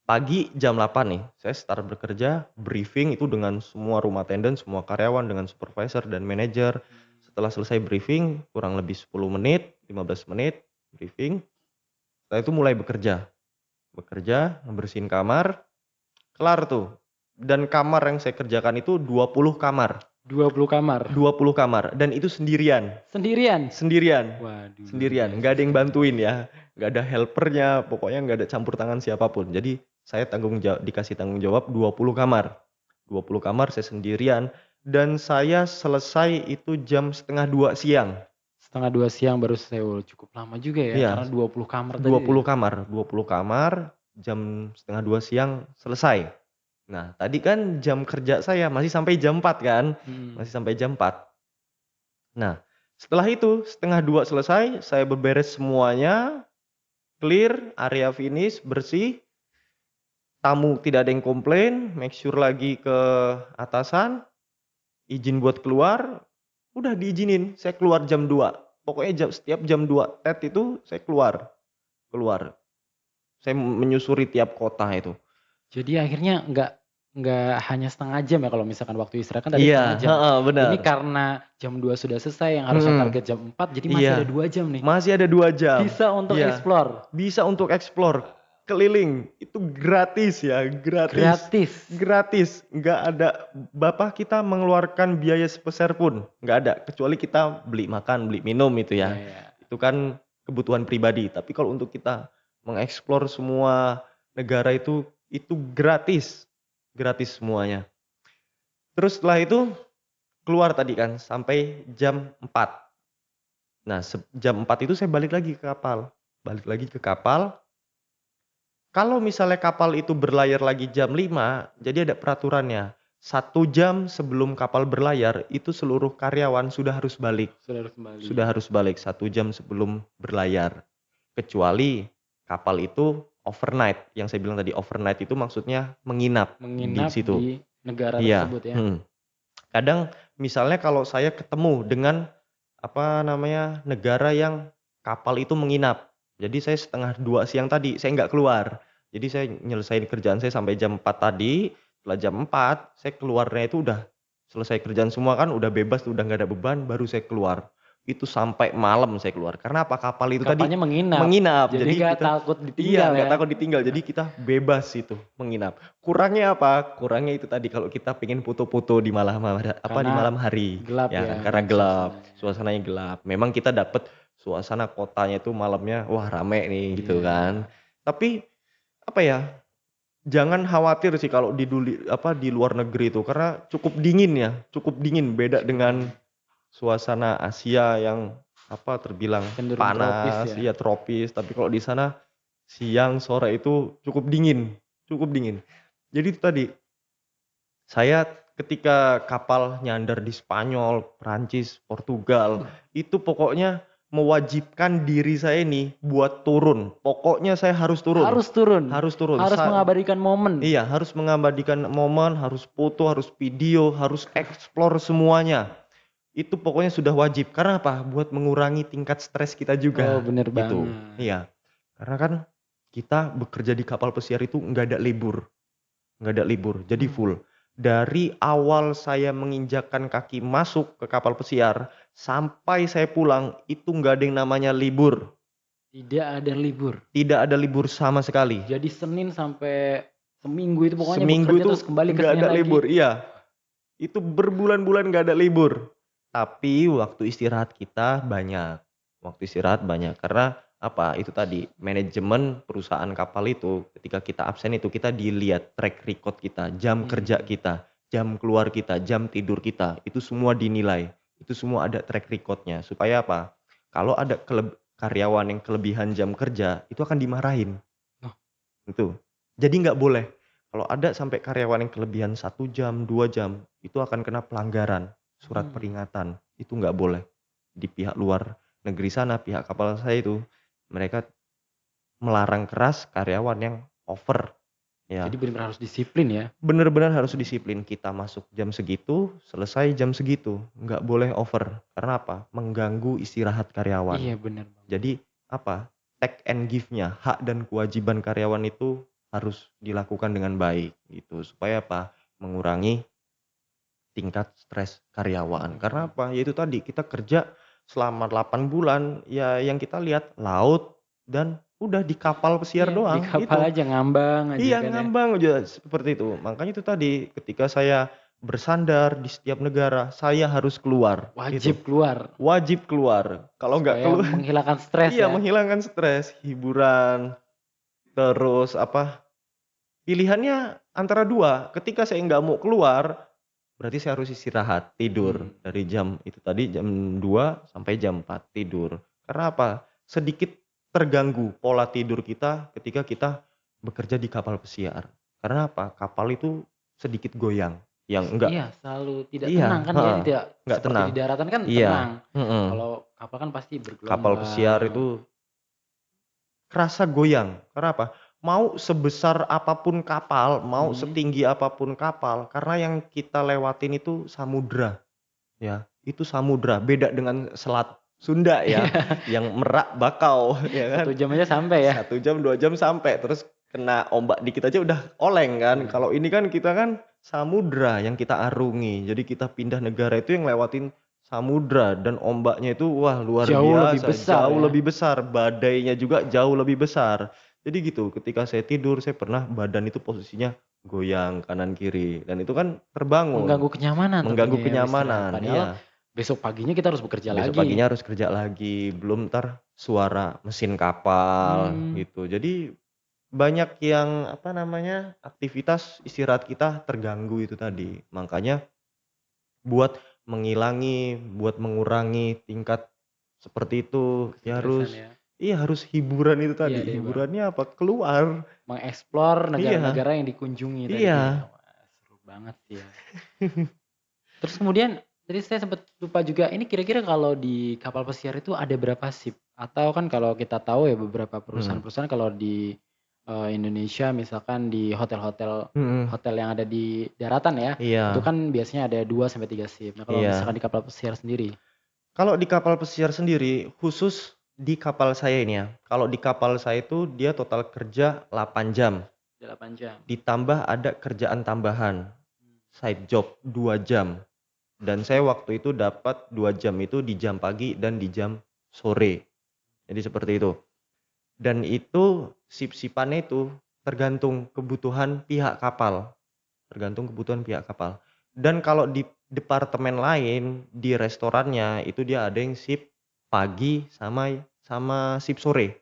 Speaker 2: Pagi jam 8 nih, saya start bekerja, briefing itu dengan semua room attendant, semua karyawan, dengan supervisor dan manajer. Setelah selesai briefing, kurang lebih 10 menit, 15 menit briefing. Setelah itu mulai bekerja. Bekerja, ngebersihin kamar, kelar tuh. Dan kamar yang saya kerjakan itu 20 kamar.
Speaker 1: 20 kamar.
Speaker 2: 20 kamar dan itu sendirian.
Speaker 1: Sendirian?
Speaker 2: Sendirian.
Speaker 1: Waduh.
Speaker 2: Sendirian, nggak ada yang bantuin ya. Nggak ada helpernya, pokoknya nggak ada campur tangan siapapun. Jadi saya dikasih tanggung jawab 20 kamar. 20 kamar saya sendirian dan saya selesai itu jam 1:30 siang.
Speaker 1: 1:30 siang baru selesai. Oh, cukup lama juga ya
Speaker 2: Iya.
Speaker 1: karena 20 kamar tadi.
Speaker 2: 20 kamar, 20 kamar, jam 1:30 siang selesai. Nah, tadi kan jam kerja saya masih sampai jam 4 kan? Masih sampai jam 4. Nah, setelah itu 1:30 selesai, saya beberes semuanya, clear, area finish, bersih. Tamu tidak ada yang komplain, make sure lagi ke atasan, izin buat keluar, udah diizinin, saya keluar jam 2. Pokoknya setiap jam 2 tet itu saya keluar. Saya menyusuri tiap kota itu.
Speaker 1: Jadi akhirnya nggak hanya setengah jam ya kalau misalkan waktu istirahat kan tadi
Speaker 2: Iya,
Speaker 1: setengah jam.
Speaker 2: heeh,
Speaker 1: Ini
Speaker 2: benar.
Speaker 1: karena jam 2 sudah selesai yang harusnya
Speaker 2: Mhm,
Speaker 1: target jam 4 jadi masih ada
Speaker 2: iya.
Speaker 1: 2 jam nih.
Speaker 2: Masih ada 2 jam.
Speaker 1: Bisa untuk
Speaker 2: Iya.
Speaker 1: explore.
Speaker 2: Bisa untuk explore keliling, itu gratis ya, gratis.
Speaker 1: Gratis.
Speaker 2: Gratis, nggak ada Bapak kita mengeluarkan biaya sepeser pun, nggak ada. Kecuali kita beli makan, beli minum itu
Speaker 1: Iya,
Speaker 2: ya.
Speaker 1: iya.
Speaker 2: Itu kan kebutuhan pribadi. Tapi kalau untuk kita mengeksplor semua negara itu gratis. Gratis semuanya. Terus setelah itu keluar tadi kan sampai jam 4. Nah, jam 4 itu saya balik lagi ke kapal. Balik lagi ke kapal. Kalau misalnya kapal itu berlayar lagi jam 5, jadi ada peraturannya. 1 jam sebelum kapal berlayar, itu seluruh karyawan sudah harus balik.
Speaker 1: Sudah harus kembali.
Speaker 2: Sudah harus balik 1 jam sebelum berlayar. Kecuali kapal itu overnight. Yang saya bilang tadi overnight itu maksudnya menginap di
Speaker 1: Menginap
Speaker 2: situ.
Speaker 1: di negara
Speaker 2: Iya.
Speaker 1: tersebut ya.
Speaker 2: Kadang misalnya kalau saya ketemu dengan negara yang kapal itu menginap. Jadi saya 1:30 siang tadi, saya nggak keluar. Jadi saya nyelesain kerjaan saya sampai jam 4 tadi, setelah jam 4 saya keluarnya itu udah selesai kerjaan semua kan, udah bebas, udah nggak ada beban, baru saya keluar. Itu sampai malam saya keluar. Karena apa? Kapal itu tadi
Speaker 1: Kapalnya menginap.
Speaker 2: menginap.
Speaker 1: Jadi nggak
Speaker 2: kita
Speaker 1: takut
Speaker 2: iya,
Speaker 1: ditinggal
Speaker 2: nggak
Speaker 1: ya.
Speaker 2: takut ditinggal. Jadi kita bebas itu menginap. Kurangnya apa? Kurangnya itu tadi kalau kita pengen foto-foto di malam di
Speaker 1: Karena
Speaker 2: malam hari.
Speaker 1: gelap
Speaker 2: Ya
Speaker 1: ya.
Speaker 2: kan, karena gelap,
Speaker 1: suasananya.
Speaker 2: suasananya gelap. Memang kita dapat suasana kotanya itu malamnya, wah rame nih gitu
Speaker 1: Iya.
Speaker 2: kan. Tapi apa ya? Jangan khawatir sih kalau di luar negeri itu karena cukup dingin ya, cukup dingin beda dengan suasana Asia yang terbilang
Speaker 1: Cenderung tropis
Speaker 2: panas,
Speaker 1: ya.
Speaker 2: iya tropis. Tapi kalau di sana siang sore itu cukup dingin, cukup dingin. Jadi itu tadi saya ketika kapal nyandar di Spanyol, Prancis, Portugal, itu pokoknya mewajibkan diri saya nih buat turun. Pokoknya saya harus turun.
Speaker 1: Harus turun.
Speaker 2: Harus turun.
Speaker 1: Harus mengabadikan momen.
Speaker 2: Iya, harus mengabadikan momen, harus foto, harus video, harus explore semuanya. Itu pokoknya sudah wajib. Karena apa? Buat mengurangi tingkat stres kita
Speaker 1: Oh
Speaker 2: juga.
Speaker 1: bener
Speaker 2: Gitu.
Speaker 1: banget.
Speaker 2: Iya. Karena kan kita bekerja di kapal pesiar itu nggak ada libur. Nggak ada libur. Jadi full. Dari awal saya menginjakkan kaki masuk ke kapal pesiar sampai saya pulang itu nggak ada yang namanya libur.
Speaker 1: Tidak ada libur.
Speaker 2: Tidak ada libur sama sekali.
Speaker 1: Jadi Senin sampai seminggu itu pokoknya
Speaker 2: Seminggu
Speaker 1: bekerja
Speaker 2: itu
Speaker 1: terus kembali ke
Speaker 2: nggak
Speaker 1: Senin
Speaker 2: ada
Speaker 1: lagi.
Speaker 2: libur. Iya. Itu berbulan-bulan nggak ada libur. Tapi waktu istirahat kita banyak. Waktu istirahat banyak. Karena apa? Itu tadi manajemen perusahaan kapal itu ketika kita absen itu kita dilihat track record kita, jam kerja kita, jam keluar kita, jam tidur kita. Itu semua dinilai. Itu semua ada track recordnya. Supaya apa? Kalau ada karyawan yang kelebihan jam kerja itu akan dimarahin.
Speaker 1: Oh.
Speaker 2: Itu. Jadi nggak boleh. Kalau ada sampai karyawan yang kelebihan 1 jam, 2 jam, itu akan kena pelanggaran, surat peringatan. Itu nggak boleh. Di pihak luar negeri sana, pihak kapal saya itu, mereka melarang keras karyawan yang over. Ya,
Speaker 1: Jadi benar-benar harus disiplin ya.
Speaker 2: benar-benar harus disiplin. Kita masuk jam segitu, selesai jam segitu. Nggak boleh over. Karena apa? Mengganggu istirahat karyawan.
Speaker 1: Iya benar.
Speaker 2: Jadi apa? Take and give-nya, hak dan kewajiban karyawan itu harus dilakukan dengan baik gitu. Supaya apa? Mengurangi tingkat stres karyawan. Karena apa? Ya itu tadi kita kerja selama 8 bulan ya yang kita lihat laut dan udah di kapal pesiar
Speaker 1: Iya,
Speaker 2: doang
Speaker 1: di kapal
Speaker 2: gitu.
Speaker 1: aja ngambang aja
Speaker 2: Iya,
Speaker 1: kan ya.
Speaker 2: ngambang aja seperti itu. Makanya itu tadi ketika saya bersandar di setiap negara, saya harus keluar gitu.
Speaker 1: Wajib keluar.
Speaker 2: Wajib keluar. Kalau nggak
Speaker 1: Supaya
Speaker 2: keluar
Speaker 1: menghilangkan stres
Speaker 2: iya,
Speaker 1: ya.
Speaker 2: menghilangkan stres, hiburan, terus pilihannya antara 2. Ketika saya nggak mau keluar, berarti saya harus istirahat, tidur. Dari jam itu tadi jam 2 sampai jam 4 tidur. Karena apa? Sedikit terganggu pola tidur kita ketika kita bekerja di kapal pesiar. Karena apa? Kapal itu sedikit goyang. Yang enggak
Speaker 1: Iya, selalu tidak
Speaker 2: Iya,
Speaker 1: tenang kan dia tidak
Speaker 2: nggak
Speaker 1: seperti
Speaker 2: tenang.
Speaker 1: di daratan kan
Speaker 2: Iya,
Speaker 1: tenang. Kalau kapal kan pasti bergelombang.
Speaker 2: kapal pesiar itu kerasa goyang. Karena apa? Mau sebesar apapun kapal, mau setinggi apapun kapal, karena yang kita lewatin itu samudra. Ya, itu samudra. Beda dengan selat Sunda ya, yang Merak Bakau, ya kan?
Speaker 1: 1 jam aja sampai ya.
Speaker 2: 1 jam, 2 jam sampai. Terus kena ombak dikit aja udah oleng kan.
Speaker 1: Iya.
Speaker 2: Kalau ini kan kita kan samudra yang kita arungi. Jadi kita pindah negara itu yang lewatin samudra dan ombaknya itu wah luar
Speaker 1: Jauh lebih
Speaker 2: biasa,
Speaker 1: besar
Speaker 2: jauh
Speaker 1: ya.
Speaker 2: lebih besar, badainya juga jauh lebih besar. Jadi gitu, ketika saya tidur saya pernah badan itu posisinya goyang kanan kiri dan itu kan terbangun,
Speaker 1: Mengganggu kenyamanan
Speaker 2: mengganggu
Speaker 1: tentunya ya istirahat.
Speaker 2: kenyamanan.
Speaker 1: Padahal
Speaker 2: Iya.
Speaker 1: besok paginya kita harus bekerja
Speaker 2: Besok
Speaker 1: lagi.
Speaker 2: paginya harus kerja lagi, belum entar suara mesin kapal
Speaker 1: Hmm,
Speaker 2: gitu. Jadi banyak yang apa namanya, aktivitas istirahat kita terganggu itu tadi. Makanya buat buat mengurangi tingkat seperti itu, ya
Speaker 1: kestres
Speaker 2: harus
Speaker 1: ya.
Speaker 2: iya harus hiburan itu
Speaker 1: Iya
Speaker 2: tadi.
Speaker 1: deh Bang.
Speaker 2: Hiburannya apa? Keluar.
Speaker 1: Mengeksplor
Speaker 2: Iya,
Speaker 1: negara-negara yang dikunjungi tadi tuh ya.
Speaker 2: iya.
Speaker 1: Wah, seru banget sih ya. Terus kemudian tadi saya sempat lupa juga, ini kira-kira kalau di kapal pesiar itu ada berapa sip? Atau kan kalau kita tahu ya beberapa
Speaker 2: Mhm,
Speaker 1: perusahaan-perusahaan kalau di Indonesia misalkan di hotel-hotel
Speaker 2: mhm,
Speaker 1: hotel yang ada di daratan ya, itu
Speaker 2: iya,
Speaker 1: kan biasanya ada 2 sampai 3 sip. Nah, kalau misalkan
Speaker 2: iya.
Speaker 1: di kapal pesiar sendiri
Speaker 2: Kalau di kapal pesiar sendiri, khusus di kapal saya ini ya, kalau di kapal saya itu dia total kerja 8 jam,
Speaker 1: 8 jam.
Speaker 2: ditambah ada kerjaan tambahan, side job 2 jam. Dan saya waktu itu dapat 2 jam itu di jam pagi dan di jam sore. Jadi seperti itu. Dan itu sip-sipannya itu tergantung kebutuhan pihak kapal. Tergantung kebutuhan pihak kapal. Dan kalau di departemen lain, di restorannya itu dia ada yang sip pagi sama sama sip sore.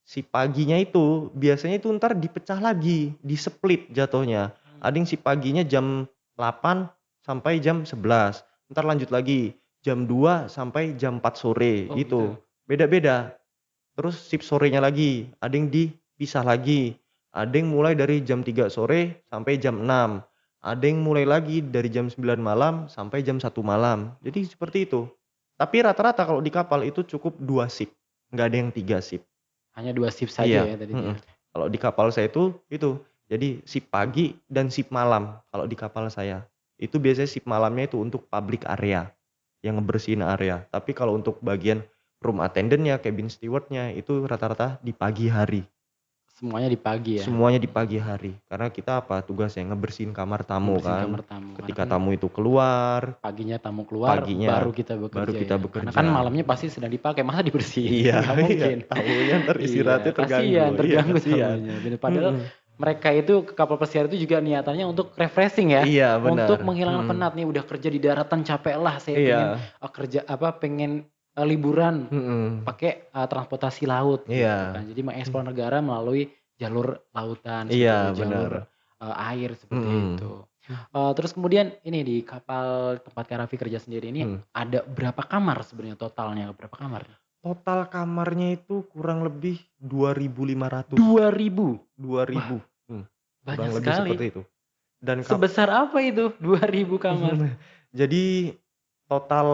Speaker 2: Sip paginya itu biasanya itu ntar dipecah lagi, di-split jatuhnya.
Speaker 1: Mmm,
Speaker 2: Ada yang sip paginya jam 8 sampai jam 11. Ntar lanjut lagi jam 2 sampai jam 4 sore
Speaker 1: oh
Speaker 2: gitu.
Speaker 1: gitu.
Speaker 2: Beda-beda. Terus shift sorenya lagi, ada yang dipisah lagi. Ada yang mulai dari jam 3 sore sampai jam 6. Ada yang mulai lagi dari jam 9 malam sampai jam 1 malam. Jadi seperti itu. Tapi rata-rata kalau di kapal itu cukup 2 shift, nggak ada yang 3 shift.
Speaker 1: Hanya 2 sip saja
Speaker 2: Iya,
Speaker 1: ya tadi tuh
Speaker 2: mhm.
Speaker 1: ya?
Speaker 2: Kalau di kapal saya itu, jadi shift pagi dan shift malam kalau di kapal saya. Itu biasanya shift malamnya itu untuk public area, yang ngebersihin area. Tapi kalau untuk bagian room attendant-nya, cabin steward-nya itu rata-rata di pagi hari.
Speaker 1: Semuanya di pagi ya?
Speaker 2: Semuanya di pagi
Speaker 1: Mhm.
Speaker 2: hari. Karena kita apa, tugasnya ngebersihin kamar tamu
Speaker 1: Ngebersihin
Speaker 2: kan.
Speaker 1: kamar tamu, karena
Speaker 2: Ketika
Speaker 1: kan
Speaker 2: tamu itu keluar,
Speaker 1: paginya tamu keluar,
Speaker 2: paginya
Speaker 1: baru kita
Speaker 2: baru
Speaker 1: bekerja
Speaker 2: kita
Speaker 1: ya. Karena kan
Speaker 2: bekerja.
Speaker 1: malamnya pasti sedang dipakai, masa dibersihin?
Speaker 2: Iya,
Speaker 1: Kan nggak
Speaker 2: iya,
Speaker 1: mungkin.
Speaker 2: tamunya entar istirahatnya
Speaker 1: Iya, kasihan,
Speaker 2: terganggu. Iya,
Speaker 1: terganggu
Speaker 2: kasihan.
Speaker 1: tamunya. Bener, padahal
Speaker 2: Mhm.
Speaker 1: mereka itu ke kapal pesiar itu juga niatannya untuk refreshing ya,
Speaker 2: Iya, benar.
Speaker 1: untuk menghilangkan
Speaker 2: Mhm.
Speaker 1: penat nih, udah kerja di daratan capek lah, saya pengen,
Speaker 2: Iya.
Speaker 1: kerja apa, pengen, liburan
Speaker 2: Mhm.
Speaker 1: pakai, transportasi laut gitu
Speaker 2: Iya.
Speaker 1: kan. Jadi
Speaker 2: Mmm.
Speaker 1: mengeksplor negara melalui jalur lautan seperti itu,
Speaker 2: Iya,
Speaker 1: jalur,
Speaker 2: benar.
Speaker 1: air seperti
Speaker 2: Mhm.
Speaker 1: itu. Terus kemudian ini di kapal tempat Kak Raffi kerja sendiri ini
Speaker 2: Mhm.
Speaker 1: ada berapa kamar sebenarnya totalnya, berapa kamar?
Speaker 2: Total kamarnya itu kurang lebih 2.500.
Speaker 1: 2.000.
Speaker 2: 2.000.
Speaker 1: Wah,
Speaker 2: Mhm. Kurang
Speaker 1: banyak
Speaker 2: lebih
Speaker 1: sekali.
Speaker 2: seperti itu. Dan
Speaker 1: Sebesar apa itu 2.000 kamar?
Speaker 2: jadi total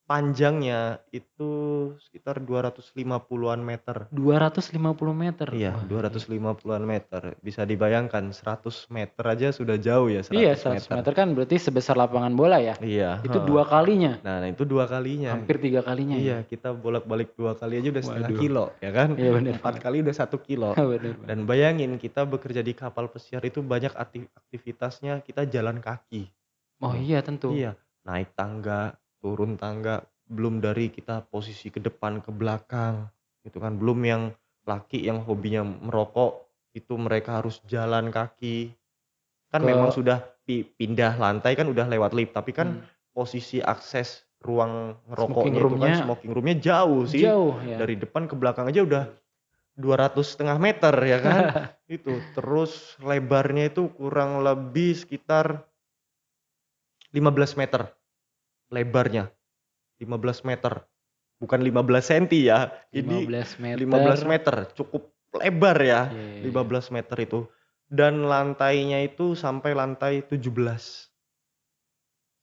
Speaker 2: panjangnya itu sekitar 250-an meter.
Speaker 1: 250 meter.
Speaker 2: Iya,
Speaker 1: Wah, iya.
Speaker 2: 250-an meter. Bisa dibayangkan 100 meter aja sudah jauh ya,
Speaker 1: Iya
Speaker 2: 100
Speaker 1: 100
Speaker 2: meter.
Speaker 1: meter kan berarti sebesar lapangan bola ya?
Speaker 2: Iya,
Speaker 1: Itu
Speaker 2: heeh.
Speaker 1: 2 kalinya,
Speaker 2: Nah, itu 2 kalinya.
Speaker 1: hampir 3 kalinya
Speaker 2: Iya,
Speaker 1: ya?
Speaker 2: kita bolak-balik 2 kali aja udah setengah
Speaker 1: Waduh,
Speaker 2: kilo, ya kan.
Speaker 1: iya bener
Speaker 2: 4
Speaker 1: banget.
Speaker 2: kali udah 1 kilo.
Speaker 1: Bener
Speaker 2: Dan
Speaker 1: banget.
Speaker 2: bayangin kita bekerja di kapal pesiar itu banyak aktivitasnya kita jalan kaki.
Speaker 1: Oh
Speaker 2: Tuh.
Speaker 1: iya tentu.
Speaker 2: Iya, naik tangga, turun tangga, belum dari kita posisi ke depan, ke belakang, gitu kan. Belum yang laki yang hobinya merokok, itu mereka harus jalan kaki. Kan memang
Speaker 1: Ke
Speaker 2: sudah pindah lantai kan udah lewat lift, tapi kan
Speaker 1: mmm,
Speaker 2: posisi akses ruang
Speaker 1: smoking
Speaker 2: ngerokoknya itu kan
Speaker 1: room-nya
Speaker 2: smoking room-nya jauh sih.
Speaker 1: jauh ya?
Speaker 2: Dari depan ke belakang aja udah 200,5 meter ya kan. Itu, terus lebarnya itu kurang lebih sekitar 15 meter lebarnya, 15 meter. Bukan 15 senti ya, ini
Speaker 1: 15 meter.
Speaker 2: 15 meter, cukup lebar ya,
Speaker 1: Iya iya iya.
Speaker 2: 15 meter itu. Dan lantainya itu sampai lantai 17.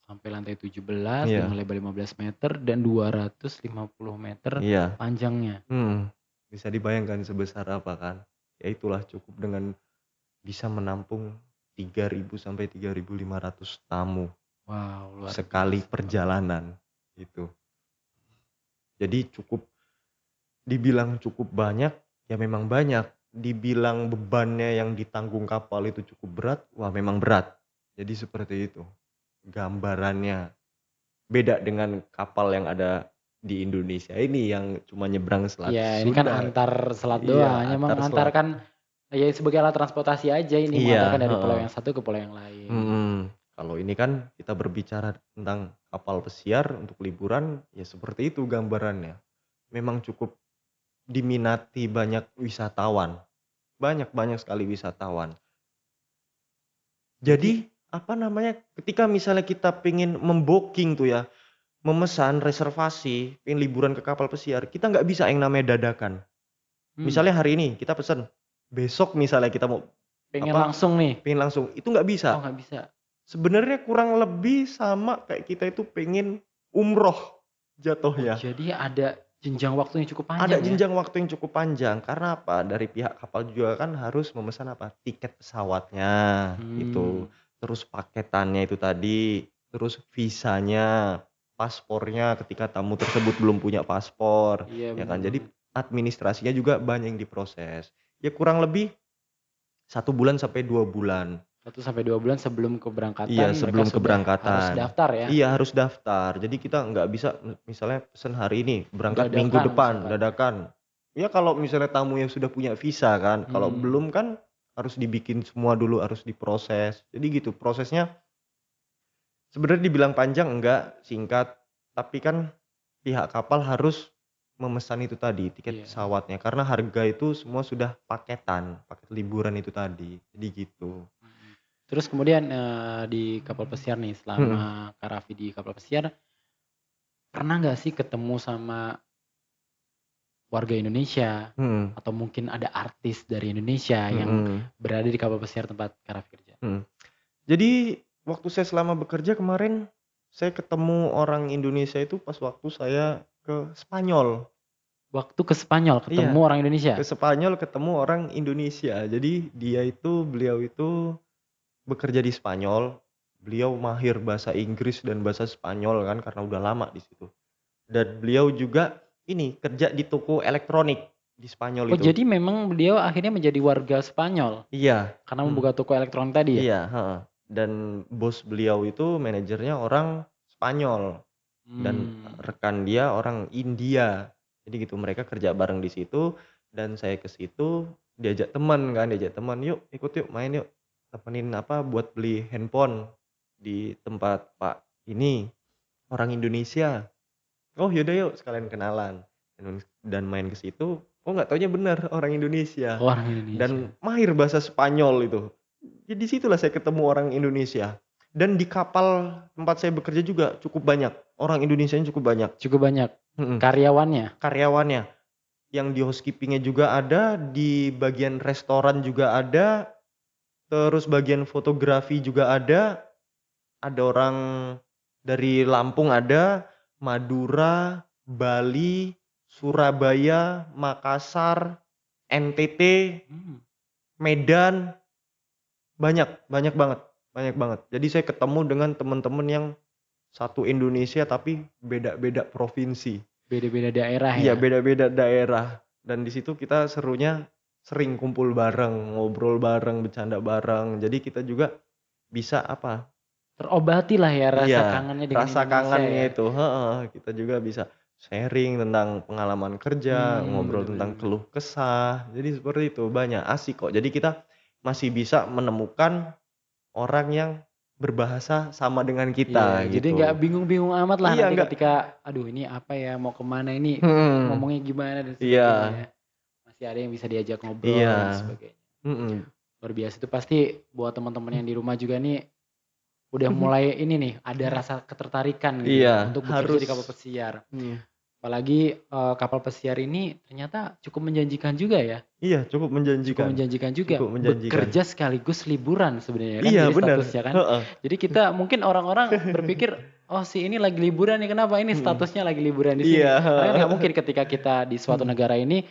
Speaker 1: Sampai lantai 17 dengan
Speaker 2: Iya,
Speaker 1: lebar 15 meter dan 250 meter
Speaker 2: iya,
Speaker 1: panjangnya.
Speaker 2: bisa dibayangkan sebesar apa kan. Ya itulah cukup dengan bisa menampung 3.000 sampai 3.500 tamu
Speaker 1: Wow, luar
Speaker 2: sekali
Speaker 1: biasa Bang.
Speaker 2: perjalanan, gitu. Jadi dibilang cukup banyak, ya memang banyak. dibilang bebannya yang ditanggung kapal itu cukup berat, wah memang berat. Jadi seperti itu gambarannya. Beda dengan kapal yang ada di Indonesia ini yang cuma nyebrang Selat
Speaker 1: Iya, ini kan
Speaker 2: Sunda.
Speaker 1: antar selat doang,
Speaker 2: Iya,
Speaker 1: hanya
Speaker 2: antar selat.
Speaker 1: mengantarkan ya sebagai alat transportasi aja ini,
Speaker 2: Iya,
Speaker 1: mengantarkan dari pulau
Speaker 2: heeh.
Speaker 1: yang satu ke pulau yang lain.
Speaker 2: Kalau ini kan kita berbicara tentang kapal pesiar untuk liburan, ya seperti itu gambarannya. Memang cukup diminati banyak wisatawan, banyak sekali wisatawan.
Speaker 1: Berarti
Speaker 2: Jadi, apa namanya, ketika misalnya kita pengen memboking tuh ya, memesan reservasi, pengen liburan ke kapal pesiar, kita nggak bisa yang namanya dadakan.
Speaker 1: hmm,
Speaker 2: Misalnya hari ini kita pesen, besok misalnya kita mau
Speaker 1: pengen
Speaker 2: apa,
Speaker 1: langsung nih?
Speaker 2: pengen langsung, itu nggak bisa.
Speaker 1: Oh nggak bisa.
Speaker 2: Sebenarnya kurang lebih sama kayak kita itu pengen umroh
Speaker 1: Oh
Speaker 2: jatuhnya.
Speaker 1: jadi ada jenjang waktu yang cukup
Speaker 2: Ada
Speaker 1: panjang ya?
Speaker 2: jenjang waktu yang cukup panjang, karena apa? Dari pihak kapal juga kan harus memesan apa? Tiket pesawatnya itu,
Speaker 1: Hmm,
Speaker 2: terus paketannya itu tadi, terus visanya, paspornya ketika tamu tersebut belum punya paspor,
Speaker 1: iya
Speaker 2: ya
Speaker 1: bener
Speaker 2: kan. Jadi
Speaker 1: banget.
Speaker 2: administrasinya juga banyak yang diproses. Ya kurang lebih 1 bulan sampai 2 bulan.
Speaker 1: 1 sampai 2 bulan sebelum
Speaker 2: Iya,
Speaker 1: keberangkatan mereka
Speaker 2: sebelum
Speaker 1: sudah harus
Speaker 2: keberangkatan.
Speaker 1: daftar ya?
Speaker 2: Iya, harus daftar. Jadi kita nggak bisa misalnya pesen hari ini, berangkat minggu
Speaker 1: Dadakan
Speaker 2: depan,
Speaker 1: misalkan.
Speaker 2: dadakan. Ya kalau misalnya tamu yang sudah punya visa kan, kalau
Speaker 1: Hmm,
Speaker 2: belum kan harus dibikin semua dulu, harus diproses. Jadi gitu, prosesnya sebenarnya dibilang panjang enggak, singkat. Tapi kan pihak kapal harus memesan itu tadi, tiket
Speaker 1: iya.
Speaker 2: pesawatnya. Karena harga itu semua sudah paketan, paket liburan itu tadi. Jadi gitu.
Speaker 1: Mhm. Terus kemudian, di kapal pesiar nih,
Speaker 2: Mhm,
Speaker 1: selama Kak Raffi di kapal pesiar, pernah nggak sih ketemu sama warga Indonesia?
Speaker 2: mhm,
Speaker 1: Atau mungkin ada artis dari Indonesia yang
Speaker 2: mhm,
Speaker 1: berada di kapal pesiar tempat Kak Raffi kerja?
Speaker 2: mhm. Jadi waktu saya selama bekerja kemarin, saya ketemu orang Indonesia itu pas waktu saya ke Spanyol.
Speaker 1: Waktu ke Spanyol ketemu
Speaker 2: Iya,
Speaker 1: orang
Speaker 2: ke
Speaker 1: Indonesia?
Speaker 2: Spanyol ketemu orang Indonesia. Jadi beliau itu bekerja di Spanyol. Beliau mahir bahasa Inggris dan bahasa Spanyol kan karena udah lama di situ. Dan beliau juga ini kerja di toko elektronik di Spanyol
Speaker 1: Oh
Speaker 2: itu.
Speaker 1: jadi memang beliau akhirnya menjadi warga Spanyol
Speaker 2: Iya,
Speaker 1: karena
Speaker 2: mhm,
Speaker 1: membuka toko elektronik tadi ya?
Speaker 2: iya, heeh. Dan bos beliau itu manajernya orang Spanyol. Dan
Speaker 1: Mmm,
Speaker 2: rekan dia orang India. Jadi gitu mereka kerja bareng di situ dan saya ke situ diajak teman, "Yuk ikut yuk main yuk, temenin apa buat beli handphone di tempat Pak ini, orang Indonesia." "Oh yaudah yuk sekalian kenalan." Dan main ke situ, oh nggak taunya bener orang Indonesia
Speaker 1: orang Indonesia.
Speaker 2: dan mahir bahasa Spanyol itu. Jadi situlah saya ketemu orang Indonesia. Dan di kapal tempat saya bekerja juga cukup banyak, orang Indonesianya cukup banyak.
Speaker 1: Cukup banyak
Speaker 2: Mhm,
Speaker 1: karyawannya?
Speaker 2: karyawannya, yang di housekeeping-nya juga ada, di bagian restoran juga ada, terus bagian fotografi juga ada orang dari Lampung ada, Madura, Bali, Surabaya, Makassar, NTT,
Speaker 1: Mmm.
Speaker 2: Medan, banyak banget. Jadi saya ketemu dengan teman-teman yang satu Indonesia tapi beda-beda provinsi.
Speaker 1: Beda-beda daerah
Speaker 2: Iya,
Speaker 1: ya?
Speaker 2: beda-beda daerah dan di situ kita serunya sering kumpul bareng, ngobrol bareng, bercanda bareng. Jadi kita juga bisa apa,
Speaker 1: Terobatilah ya rasa
Speaker 2: iya,
Speaker 1: kangennya dengan
Speaker 2: rasa
Speaker 1: Indonesia ya?
Speaker 2: kangennya itu heeh, kita juga bisa sharing tentang pengalaman kerja, ngobrol
Speaker 1: Bener
Speaker 2: tentang
Speaker 1: bener bener.
Speaker 2: keluh kesah. Jadi seperti itu, banyak, asik kok. Jadi kita masih bisa menemukan orang yang berbahasa sama dengan kita
Speaker 1: Iya, jadi nggak
Speaker 2: gitu.
Speaker 1: bingung-bingung amat lah
Speaker 2: Iya,
Speaker 1: nanti
Speaker 2: enggak
Speaker 1: ketika, "Aduh ini apa ya, mau kemana ini,
Speaker 2: mhm,
Speaker 1: ngomongnya gimana," dan
Speaker 2: iya,
Speaker 1: sebagainya ya. Masih ada yang bisa diajak
Speaker 2: iya,
Speaker 1: ngobrol dan sebagainya.
Speaker 2: mhm.
Speaker 1: Luar biasa itu pasti buat teman-teman yang di rumah juga nih, udah mulai ini nih, ada rasa ketertarikan gitu ya,
Speaker 2: Iya,
Speaker 1: untuk bekerja
Speaker 2: harus
Speaker 1: di kapal pesiar.
Speaker 2: mhm,
Speaker 1: Apalagi, kapal pesiar ini ternyata cukup menjanjikan juga ya,
Speaker 2: iya
Speaker 1: cukup menjanjikan juga,
Speaker 2: cukup menjanjikan.
Speaker 1: bekerja sekaligus liburan sebenarnya kan
Speaker 2: Iya
Speaker 1: jadi
Speaker 2: bener,
Speaker 1: statusnya kan.
Speaker 2: heeh,
Speaker 1: Jadi kita mungkin orang-orang berpikir, "Oh si ini lagi liburan nih, kenapa ini
Speaker 2: mhm,
Speaker 1: statusnya lagi liburan di
Speaker 2: iya,
Speaker 1: sini?" Karena kan nggak
Speaker 2: heeh,
Speaker 1: mungkin ketika kita di suatu
Speaker 2: mhm,
Speaker 1: negara ini,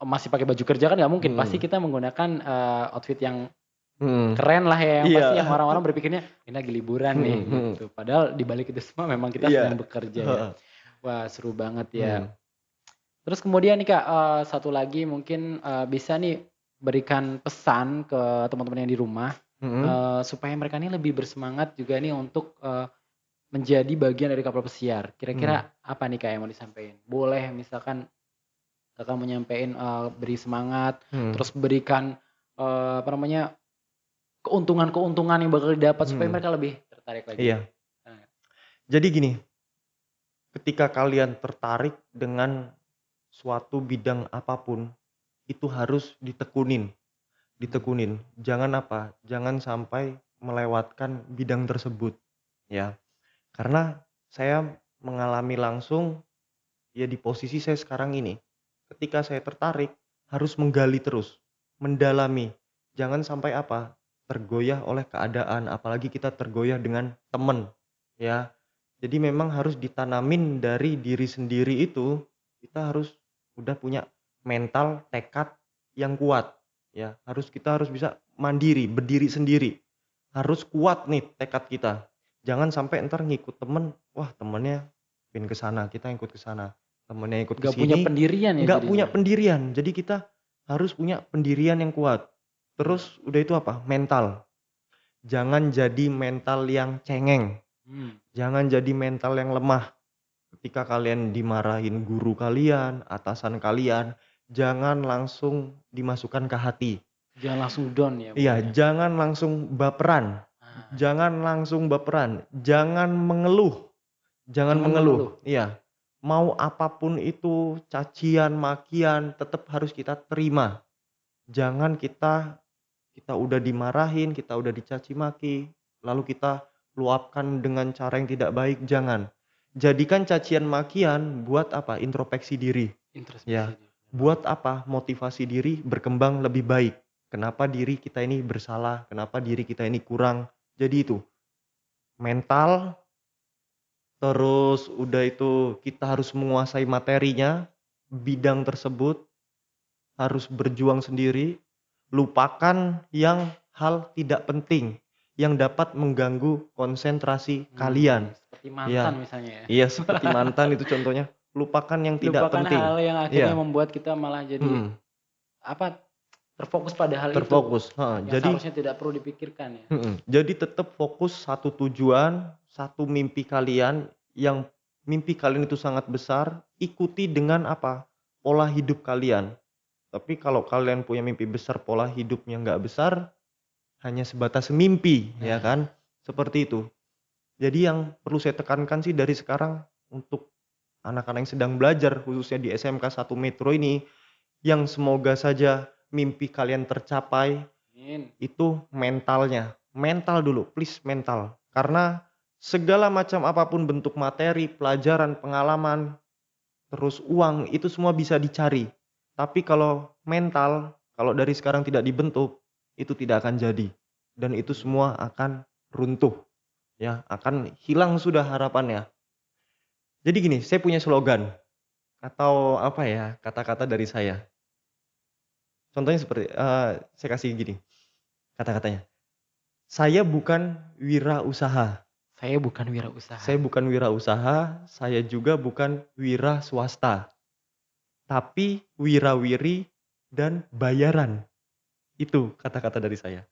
Speaker 1: masih pakai baju kerja kan nggak mungkin, pasti
Speaker 2: mhm,
Speaker 1: kita menggunakan, outfit yang
Speaker 2: mhm,
Speaker 1: keren lah ya, yang
Speaker 2: iya,
Speaker 1: pasti yang orang-orang berpikirnya, "Ini lagi liburan nih,"
Speaker 2: mhm mhm,
Speaker 1: gitu. Padahal di balik itu semua memang kita sedang
Speaker 2: iya,
Speaker 1: bekerja ya.
Speaker 2: heeh,
Speaker 1: Wah seru banget ya.
Speaker 2: mhm,
Speaker 1: Terus kemudian nih Kak, satu lagi mungkin, bisa nih berikan pesan ke teman-teman yang di rumah,
Speaker 2: Mhm.
Speaker 1: supaya mereka ini lebih bersemangat juga nih untuk, menjadi bagian dari kapal pesiar.
Speaker 2: Mmm.
Speaker 1: Kira-kira apa nih Kak yang mau disampaikan? Boleh misalkan Kakak mau nyampein, beri semangat,
Speaker 2: Mhm.
Speaker 1: terus berikan, apa namanya, keuntungan-keuntungan yang bakal didapat supaya
Speaker 2: Mhm.
Speaker 1: mereka lebih tertarik lagi.
Speaker 2: Iya.
Speaker 1: Nah,
Speaker 2: Jadi gini, ketika kalian tertarik dengan suatu bidang apapun, itu harus ditekunin.
Speaker 1: mmm,
Speaker 2: Ditekunin. Jangan apa, jangan sampai melewatkan bidang tersebut, ya. Karena saya mengalami langsung, ya di posisi saya sekarang ini. Ketika saya tertarik, harus menggali terus, mendalami. Jangan sampai apa, tergoyah oleh keadaan, apalagi kita tergoyah dengan temen, ya. Jadi memang harus ditanamin dari diri sendiri itu, kita harus udah punya mental, tekad yang kuat, ya. Kita harus bisa mandiri, berdiri sendiri. Harus kuat nih tekad kita. Jangan sampai entar ngikut temen, wah temennya pengen ke sana, kita ikut ke sana. Temennya ikut ke
Speaker 1: nggak punya
Speaker 2: sini,
Speaker 1: pendirian ya
Speaker 2: nggak punya
Speaker 1: jadinya?
Speaker 2: pendirian. Jadi kita harus punya pendirian yang kuat.
Speaker 1: Mmm,
Speaker 2: Terus udah itu apa? Mental. Jangan jadi mental yang cengeng.
Speaker 1: mmm,
Speaker 2: Jangan jadi mental yang lemah. Ketika kalian dimarahin guru kalian, atasan kalian, jangan langsung dimasukkan ke hati.
Speaker 1: jangan langsung down ya
Speaker 2: Iya,
Speaker 1: pokoknya?
Speaker 2: jangan langsung baperan.
Speaker 1: Ah,
Speaker 2: Jangan langsung baperan. Jangan mengeluh. Jangan
Speaker 1: jangan
Speaker 2: mengeluh.
Speaker 1: mengeluh.
Speaker 2: Iya. Mau apapun itu, cacian, makian, tetap harus kita terima. Jangan kita udah dimarahin, kita udah dicaci maki, lalu kita luapkan dengan cara yang tidak baik, jangan. Jadikan cacian makian buat apa? Introspeksi diri.
Speaker 1: Introspeksi
Speaker 2: Ya.
Speaker 1: diri, bener banget.
Speaker 2: Buat apa? Motivasi diri berkembang lebih baik. Kenapa diri kita ini bersalah? Kenapa diri kita ini kurang? Jadi itu, mental, terus udah itu kita harus menguasai materinya, bidang tersebut, harus berjuang sendiri, lupakan yang hal tidak penting yang dapat mengganggu konsentrasi kalian.
Speaker 1: Seperti mantan
Speaker 2: Ya,
Speaker 1: misalnya ya?
Speaker 2: iya seperti mantan itu contohnya, lupakan yang tidak
Speaker 1: Lupakan
Speaker 2: penting.
Speaker 1: hal yang akhirnya
Speaker 2: Iya,
Speaker 1: membuat kita malah jadi,
Speaker 2: mhm,
Speaker 1: apa, terfokus pada hal itu,
Speaker 2: terfokus, heeh.
Speaker 1: yang
Speaker 2: Jadi
Speaker 1: seharusnya tidak perlu dipikirkan ya?
Speaker 2: jadi tetap fokus satu tujuan, satu mimpi kalian, yang mimpi kalian itu sangat besar, ikuti dengan apa, pola hidup kalian. Tapi kalau kalian punya mimpi besar, pola hidupnya nggak besar, hanya sebatas mimpi, ya
Speaker 1: Nah,
Speaker 2: kan? Seperti itu. Jadi yang perlu saya tekankan sih dari sekarang untuk anak-anak yang sedang belajar, khususnya di SMK 1 Metro ini, yang semoga saja mimpi kalian tercapai,
Speaker 1: amin.
Speaker 2: itu mentalnya. Mental dulu, please mental. Karena segala macam apapun bentuk materi, pelajaran, pengalaman, terus uang, itu semua bisa dicari. Tapi kalau mental, kalau dari sekarang tidak dibentuk, itu tidak akan jadi. Dan itu
Speaker 1: Mmm,
Speaker 2: semua akan runtuh, ya, akan hilang sudah harapannya. Jadi gini, saya punya slogan atau apa ya, kata-kata dari saya. Contohnya seperti, saya kasih gini kata-katanya. Saya bukan wirausaha.
Speaker 1: saya bukan wirausaha.
Speaker 2: Saya bukan wirausaha, saya juga bukan wira swasta, tapi wirawiri dan bayaran. Itu kata-kata dari saya.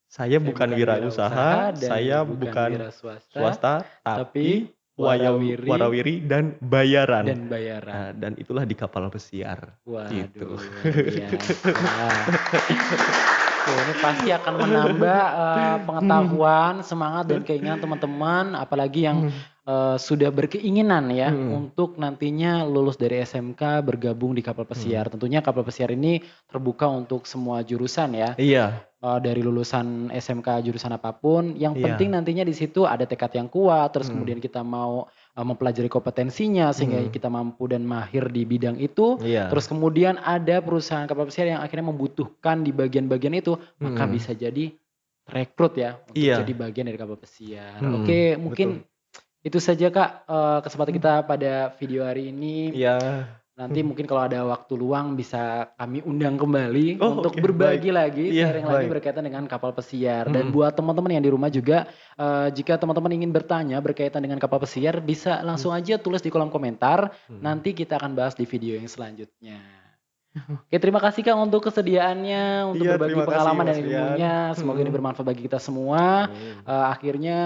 Speaker 2: Saya
Speaker 1: Saya
Speaker 2: bukan
Speaker 1: bukan wirausaha
Speaker 2: wirausaha,
Speaker 1: dan
Speaker 2: saya
Speaker 1: bukan
Speaker 2: bukan
Speaker 1: wira swasta,
Speaker 2: swasta, tapi
Speaker 1: tapi warawiri
Speaker 2: warawiri dan bayaran.
Speaker 1: dan bayaran.
Speaker 2: Nah, dan itulah di kapal pesiar, gitu.
Speaker 1: Waduh, luar biasa. Oke, ini pasti akan menambah, pengetahuan, semangat, dan keinginan teman-teman, apalagi yang,
Speaker 2: Mhm,
Speaker 1: sudah berkeinginan ya,
Speaker 2: mhm.
Speaker 1: untuk nantinya lulus dari SMK bergabung di kapal
Speaker 2: Mhm.
Speaker 1: pesiar. Tentunya kapal pesiar ini terbuka untuk semua jurusan ya.
Speaker 2: Iya,
Speaker 1: Dari lulusan SMK jurusan apapun, yang penting
Speaker 2: iya,
Speaker 1: nantinya di situ ada tekad yang kuat, terus
Speaker 2: mhm,
Speaker 1: kemudian kita mau, mempelajari kompetensinya sehingga
Speaker 2: mhm,
Speaker 1: kita mampu dan mahir di bidang itu, terus
Speaker 2: iya,
Speaker 1: kemudian ada perusahaan kapal pesiar yang akhirnya membutuhkan di bagian-bagian itu, maka
Speaker 2: mhm,
Speaker 1: bisa jadi rekrut ya untuk jadi
Speaker 2: iya,
Speaker 1: bagian dari kapal pesiar.
Speaker 2: mhm,
Speaker 1: Oke,
Speaker 2: betul,
Speaker 1: mungkin itu saja Kak, kesempatan
Speaker 2: mmm,
Speaker 1: kita pada video hari ini.
Speaker 2: iya,
Speaker 1: Nanti
Speaker 2: mhm.
Speaker 1: mungkin kalau ada waktu luang bisa kami undang kembali
Speaker 2: Oh
Speaker 1: untuk
Speaker 2: oke baik,
Speaker 1: berbagi lagi,
Speaker 2: iya
Speaker 1: sharing lagi
Speaker 2: baik,
Speaker 1: berkaitan dengan kapal pesiar. Dan
Speaker 2: mhm,
Speaker 1: buat teman-teman yang di rumah juga, jika teman-teman ingin bertanya berkaitan dengan kapal pesiar bisa
Speaker 2: mhm,
Speaker 1: langsung aja tulis di kolom komentar,
Speaker 2: mhm.
Speaker 1: nanti kita akan bahas di video yang selanjutnya. Oke, terima kasih Kang untuk kesediaannya untuk
Speaker 2: Iya,
Speaker 1: berbagi
Speaker 2: terima kasih
Speaker 1: pengalaman dan
Speaker 2: Mas Rian.
Speaker 1: ilmunya. Semoga ini bermanfaat bagi kita semua.
Speaker 2: Amin.
Speaker 1: Akhirnya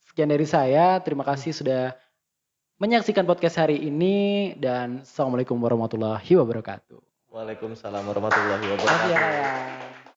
Speaker 1: sekian dari saya. Terima kasih sudah menyaksikan podcast hari ini dan assalamualaikum warahmatullahi wabarakatuh.
Speaker 2: Waalaikumsalam warahmatullahi
Speaker 1: Makasih ya Kak
Speaker 2: wabarakatuh.
Speaker 1: ya.